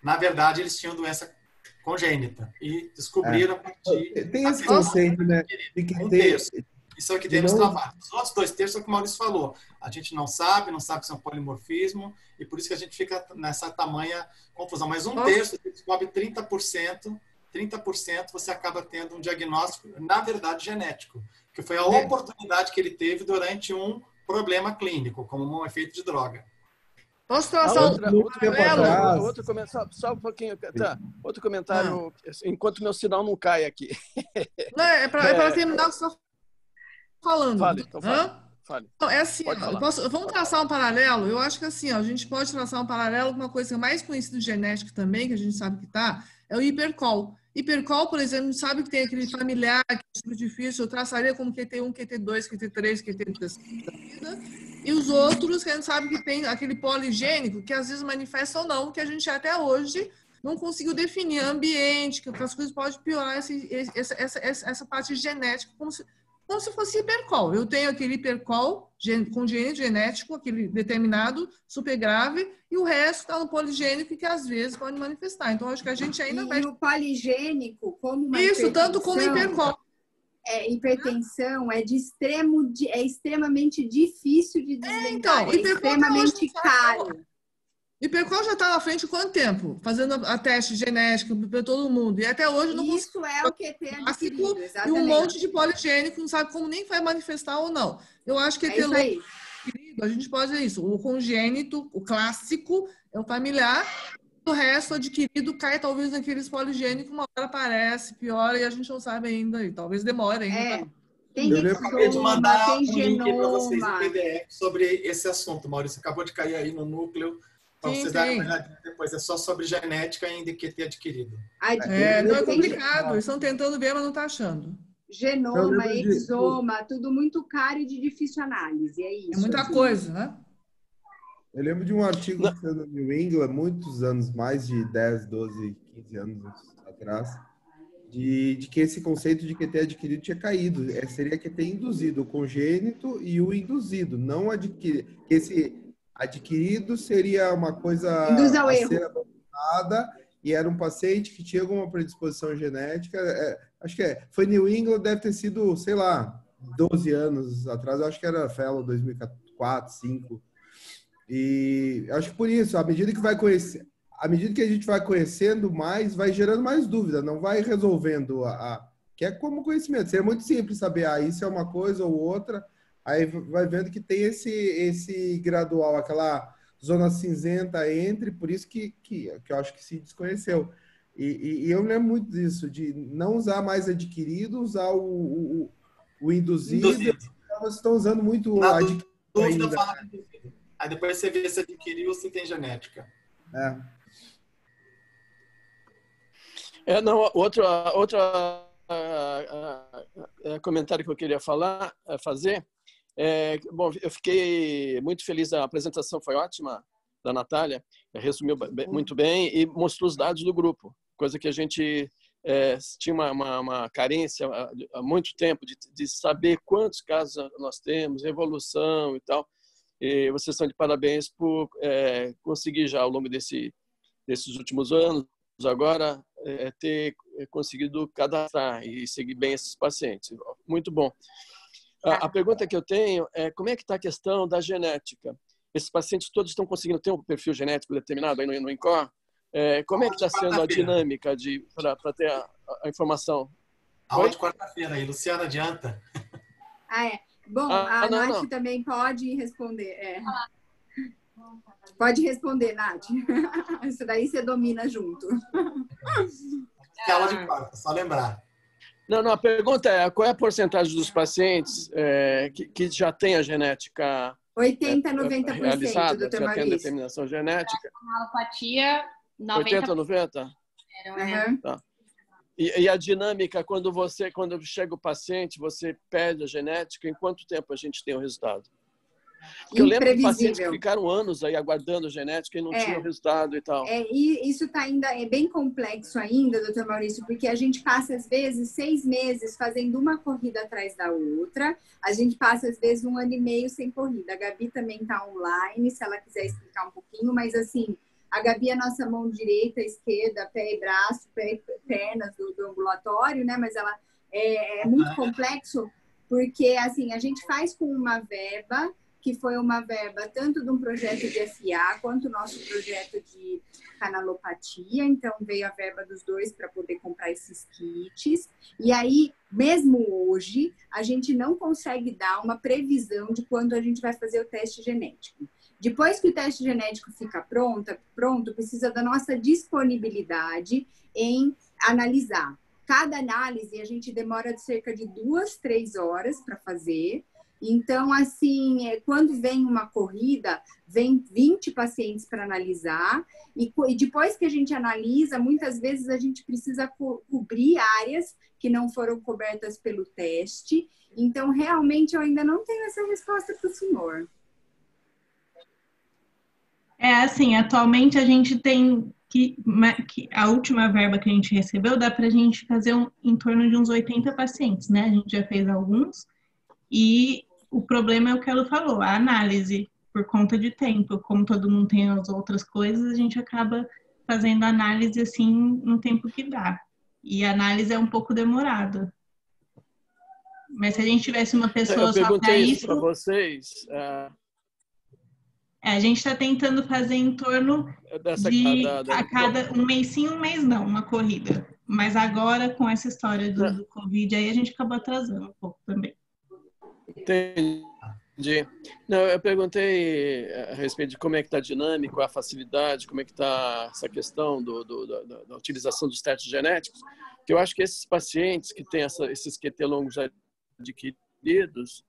Na verdade, eles tinham doença congênita e descobriram a partir... Tem esse conceito, né? De que um terço. Isso é o que temos trabalho. Os outros 2 terços é o que o Maurício falou. A gente não sabe se é um polimorfismo, e por isso que a gente fica nessa tamanha confusão. Mas um terço, você descobre 30%, 30% você acaba tendo um diagnóstico, na verdade, genético, que foi a oportunidade que ele teve durante um problema clínico, como um efeito de droga. Posso traçar outro comentário, só um pouquinho, tá? Outro comentário, enquanto meu sinal não cai aqui. Não, é para terminar o que você está falando. Fale, então fale. Não, é assim, vamos traçar um paralelo? Eu acho que assim, a gente pode traçar um paralelo com uma coisa mais conhecida genética também, que a gente sabe que é o hipercol. Hipercol, por exemplo, a gente sabe que tem aquele familiar, que é super difícil, eu traçaria como QT1, QT2, QT3, QT3, e os outros que a gente sabe que tem aquele poligênico, que às vezes manifesta ou não, que a gente até hoje não conseguiu definir ambiente, que as coisas podem piorar essa parte genética, como se fosse hipercol. Eu tenho aquele hipercol congênito genético, aquele determinado, super grave, e o resto está no poligênico, que às vezes pode manifestar. Então, acho que a gente ainda vai... E o poligênico, como uma Isso, tanto como hipercol. Hipertensão é extremamente difícil de desvendar, então, extremamente caro. Hipercol já está na frente quanto tempo? Fazendo a teste genético para todo mundo. E até hoje não Isso conseguiu. é o QT adquirido, E um monte de poligênico, não sabe como nem vai manifestar ou não. Eu acho que isso aí. A gente pode dizer isso. O congênito, o clássico, é o familiar. O resto adquirido cai talvez naqueles poligênicos, uma hora aparece, piora, e a gente não sabe ainda. E talvez demore ainda. Tem acabei de mandar tem um link para vocês genoma. em PDF sobre esse assunto, Maurício. Acabou de cair aí no núcleo. Para vocês darem uma olhadinha depois. É só sobre genética e QT adquirido. Não é complicado. Eles estão tentando ver, mas não está achando. Genoma, exoma, tudo muito caro e de difícil análise. É isso. É muita coisa, né? Eu lembro de um artigo que saiu no New England, muitos anos, mais de 10, 12, 15 anos atrás, de que esse conceito de QT adquirido tinha caído. Seria QT induzido, o congênito e o induzido, não adquirido. Que esse adquirido seria uma coisa induz ao a erro. ser abandonada e era um paciente que tinha alguma predisposição genética. Acho que foi New England, deve ter sido, sei lá, 12 anos atrás. Eu acho que era Fellow 2004, 2005. E acho que por isso, à medida que a gente vai conhecendo mais, vai gerando mais dúvida, não vai resolvendo que é como conhecimento. Seria muito simples saber, isso é uma coisa ou outra, aí vai vendo que tem esse gradual, aquela zona cinzenta entre, por isso que eu acho que se desconheceu. E eu me lembro muito disso, de não usar mais adquirido, usar o induzido. Vocês estão usando muito na adquirido dúvida, ainda. fala induzido. Aí depois você vê se adquiriu ou se tem genética. Outro comentário que eu queria fazer. Bom, eu fiquei muito feliz, a apresentação foi ótima da Natália, resumiu muito bem e mostrou os dados do grupo, coisa que a gente tinha uma carência há muito tempo de saber quantos casos nós temos, evolução e tal. E vocês estão de parabéns por conseguir já ao longo desses últimos anos agora ter conseguido cadastrar e seguir bem esses pacientes. Muito bom. A pergunta que eu tenho é como é que está a questão da genética? Esses pacientes todos estão conseguindo ter um perfil genético determinado aí no INCOR? Como é que está sendo a dinâmica para ter a informação? Aula de quarta-feira aí, Luciana, adianta. Bom, a Nath também pode responder. Pode responder, Nath. Isso daí você domina junto. É aula de quarta, só lembrar. Não, a pergunta é qual é a porcentagem dos pacientes que já tem a genética 80% a 90%, realizada, doutor já tem a Maurício. determinação genética? A alopatia, 90%. 80, 90? Tá. E a dinâmica, quando chega o paciente, você pede a genética, em quanto tempo a gente tem o resultado? Porque eu lembro de pacientes que ficaram anos aí aguardando a genética e não tinham resultado e tal. E isso é bem complexo ainda, doutor Maurício, porque a gente passa, às vezes, 6 meses fazendo uma corrida atrás da outra. A gente passa, às vezes, 1 ano e meio sem corrida. A Gabi também está online, se ela quiser explicar um pouquinho, mas, assim, a Gabi é a nossa mão direita, esquerda, pé e braço, pernas do ambulatório, né? Mas ela é muito complexo, porque, assim, a gente faz com uma verba, que foi uma verba tanto de um projeto de FA quanto o nosso projeto de canalopatia. Então, veio a verba dos dois para poder comprar esses kits. E aí, mesmo hoje, a gente não consegue dar uma previsão de quando a gente vai fazer o teste genético. Depois que o teste genético fica pronto, precisa da nossa disponibilidade em analisar. Cada análise, a gente demora de cerca de 2, 3 horas para fazer. Então, assim, quando vem uma corrida, vem 20 pacientes para analisar, e depois que a gente analisa, muitas vezes a gente precisa cobrir áreas que não foram cobertas pelo teste. Então, realmente, eu ainda não tenho essa resposta para o senhor. Assim, atualmente a gente tem que a última verba que a gente recebeu dá para a gente fazer em torno de uns 80 pacientes, né? A gente já fez alguns. E o problema é o que ela falou, a análise, por conta de tempo. Como todo mundo tem as outras coisas, a gente acaba fazendo análise assim no tempo que dá. E a análise é um pouco demorada. Mas se a gente tivesse uma pessoa só para isso... para vocês. A gente está tentando fazer em torno de a cada um mês sim, um mês não, uma corrida. Mas agora, com essa história do Covid, aí a gente acabou atrasando um pouco também. Entendi. Não, eu perguntei a respeito de como é que está dinâmico, a facilidade, como é que está essa questão da utilização dos testes genéticos, que eu acho que esses pacientes que têm esses QT longos adquiridos,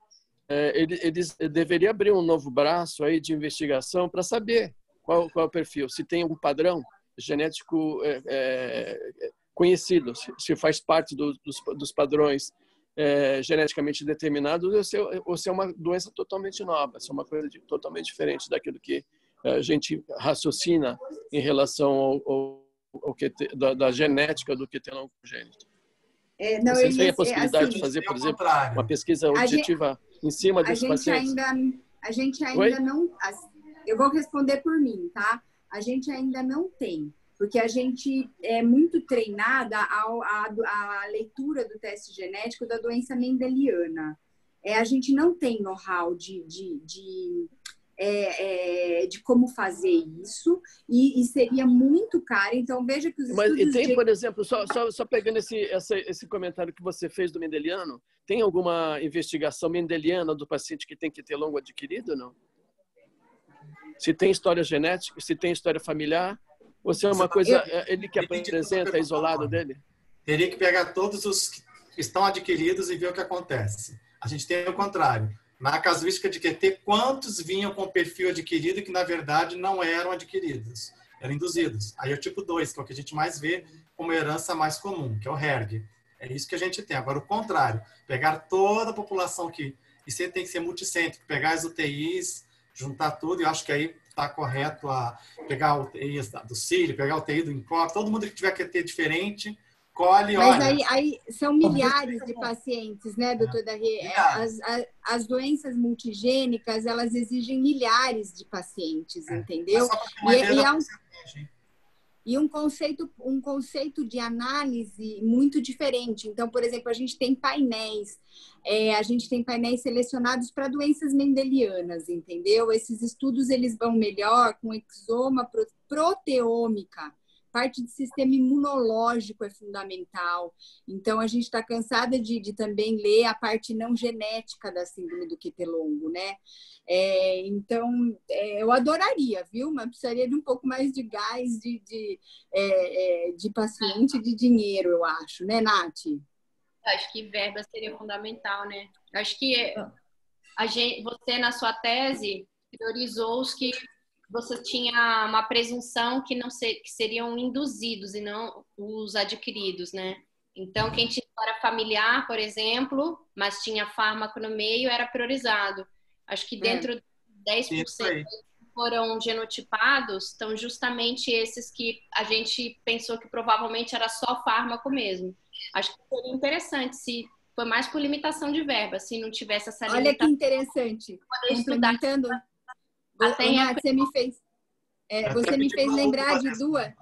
eles deveriam abrir um novo braço aí de investigação para saber qual é o perfil, se tem algum padrão genético conhecido, se faz parte dos padrões geneticamente determinados, ou se é uma doença totalmente nova, se é uma coisa totalmente diferente daquilo que a gente raciocina em relação da genética do QT longo congênito. Vocês têm a possibilidade de fazer, por exemplo, uma pesquisa objetiva em cima desses pacientes? A gente ainda não... Eu vou responder por mim, tá? A gente ainda não tem, porque a gente é muito treinada à leitura do teste genético da doença mendeliana. A gente não tem know-how de como fazer isso e seria muito caro. Então, veja que os estudos... Mas tem, por exemplo, só pegando esse comentário que você fez do mendeliano, tem alguma investigação mendeliana do paciente que tem QT longo adquirido ou não? Se tem história genética, se tem história familiar, ou se é uma coisa, ele que apresenta isolado dele? Teria que pegar todos os que estão adquiridos e ver o que acontece. A gente tem o contrário. Na casuística de QT, quantos vinham com perfil adquirido que, na verdade, não eram adquiridos? Eram induzidos. Aí é o tipo 2, que é o que a gente mais vê como herança mais comum, que é o HERG. É isso que a gente tem. Agora, o contrário. Pegar toda a população isso tem que ser multicêntrico. Pegar as UTIs, juntar tudo, e eu acho que aí está correto pegar UTI do Círio, pegar UTI do INCOR, todo mundo que tiver QT diferente, colhe, mas aí são milhares de pacientes, né, doutor Darré? As doenças multigênicas, elas exigem milhares de pacientes, entendeu? E um conceito de análise muito diferente. Então, por exemplo, a gente tem painéis selecionados para doenças mendelianas, entendeu? Esses estudos, eles vão melhor com exoma, proteômica. Parte do sistema imunológico é fundamental. Então, a gente está cansada de também ler a parte não genética da síndrome do QT longo, né? Então, eu adoraria, viu? Mas precisaria de um pouco mais de gás de paciente, de dinheiro, eu acho, né, Nath? Acho que verba seria fundamental, né? Acho que você, na sua tese, priorizou os que você tinha uma presunção que seriam induzidos e não os adquiridos, né? Então, quem tinha história familiar, por exemplo, mas tinha fármaco no meio, era priorizado. Acho que dentro de 10% que foram genotipados, estão justamente esses que a gente pensou que provavelmente era só fármaco mesmo. Acho que seria interessante se foi mais por limitação de verba, se não tivesse essa limitação. Olha que interessante. Complementando... Nath, você me fez lembrar de duas.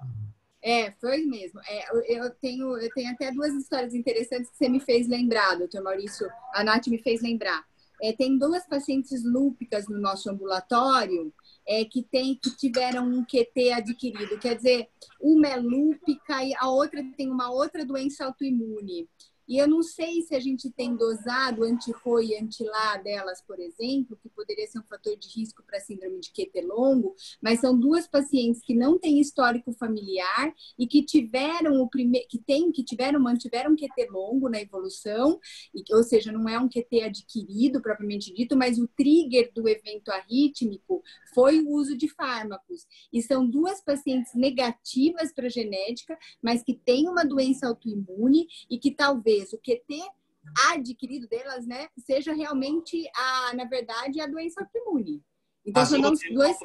Foi mesmo. Eu tenho até duas histórias interessantes que você me fez lembrar, doutor Maurício. A Nath me fez lembrar. Tem duas pacientes lúpicas no nosso ambulatório que tiveram um QT adquirido. Quer dizer, uma é lúpica e a outra tem uma outra doença autoimune. E eu não sei se a gente tem dosado anti-RO e anti-LA delas, por exemplo, que poderia ser um fator de risco para a síndrome de QT longo, mas são duas pacientes que não têm histórico familiar e que mantiveram um QT longo na evolução, ou seja, não é um QT adquirido propriamente dito, mas o trigger do evento arrítmico foi o uso de fármacos. E são duas pacientes negativas para a genética, mas que têm uma doença autoimune e que talvez o QT adquirido delas, né, seja realmente, na verdade, a doença autoimune. Então, são dois...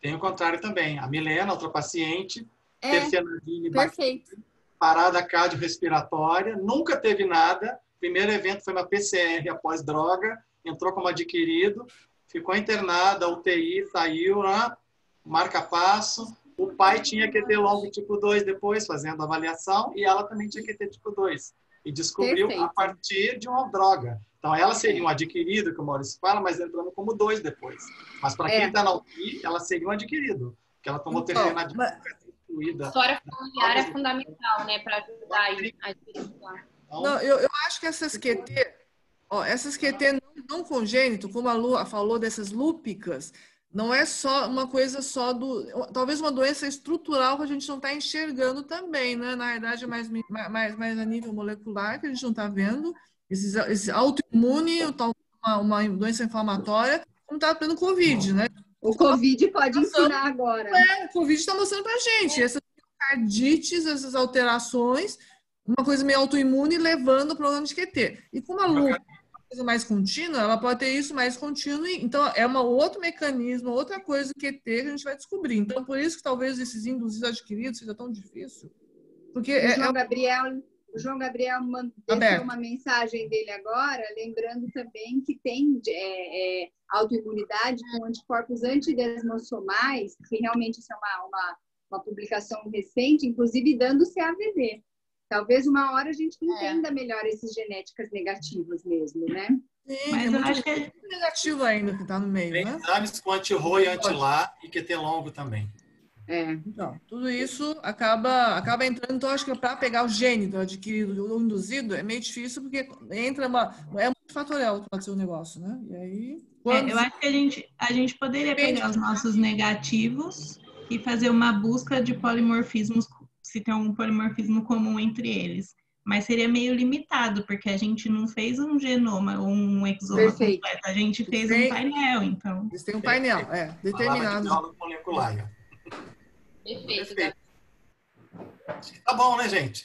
Tem o contrário também. A Milena, outra paciente, terfenadina e perfeito. parada cardiorrespiratória, nunca teve nada. Primeiro evento foi uma PCR após droga, entrou como adquirido, ficou internada, UTI, saiu, né? Marca-passo. O pai tinha QT longo tipo 2 depois, fazendo avaliação, e ela também tinha QT tipo 2. E descobriu a partir de uma droga. Então, ela seria um adquirido, que o Maurício fala, mas entrando como 2 depois. Mas para quem está na UTI, ela seria um adquirido, porque ela tomou terfenadina. A história familiar é fundamental, né, para ajudar a identificar. Não, eu acho que essas QT não congênito, como a Lu falou dessas lúpicas, não é só uma coisa talvez uma doença estrutural que a gente não está enxergando também, né? Na verdade, mais a nível molecular, que a gente não está vendo. Esse autoimune, uma doença inflamatória, como está tendo Covid, né? O Covid pode ensinar agora. O Covid está mostrando para a gente. Essas cardites, essas alterações, uma coisa meio autoimune levando ao problema de QT. E como a lúpus é uma coisa mais contínua, ela pode ter isso mais contínuo. Então, é outro mecanismo, outra coisa que QT que a gente vai descobrir. Então, por isso que talvez esses induzidos adquiridos seja tão difícil. Porque o João Gabriel deixou uma mensagem dele agora, lembrando também que tem autoimunidade com anticorpos antidesmossomais, que realmente isso é uma publicação recente, inclusive dando CAVD. Talvez uma hora a gente entenda melhor esses genéticas negativas mesmo, né? Sim, mas eu acho que é negativo ainda que está no meio, tem né? exames com anti-RO e anti-LA e QT longo também. Então, tudo isso acaba entrando. Então, acho que para pegar o gênito adquirido ou induzido é meio difícil, porque entra é multifatorial que pode ser o negócio, né? E aí. Eu acho que a gente poderia pegar os nossos negativos e fazer uma busca de polimorfismos, se tem algum polimorfismo comum entre eles. Mas seria meio limitado, porque a gente não fez um genoma ou um exoma completo, a gente fez um painel, então. Eles têm um painel, determinado. Perfeito. Tá bom, né, gente?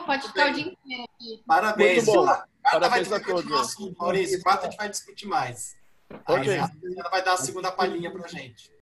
Pode ficar o dia inteiro aqui. Parabéns. Muito bom. Parabéns a todos. Maurício, 4 a gente vai discutir mais. Aí ela vai dar a segunda palhinha pra gente.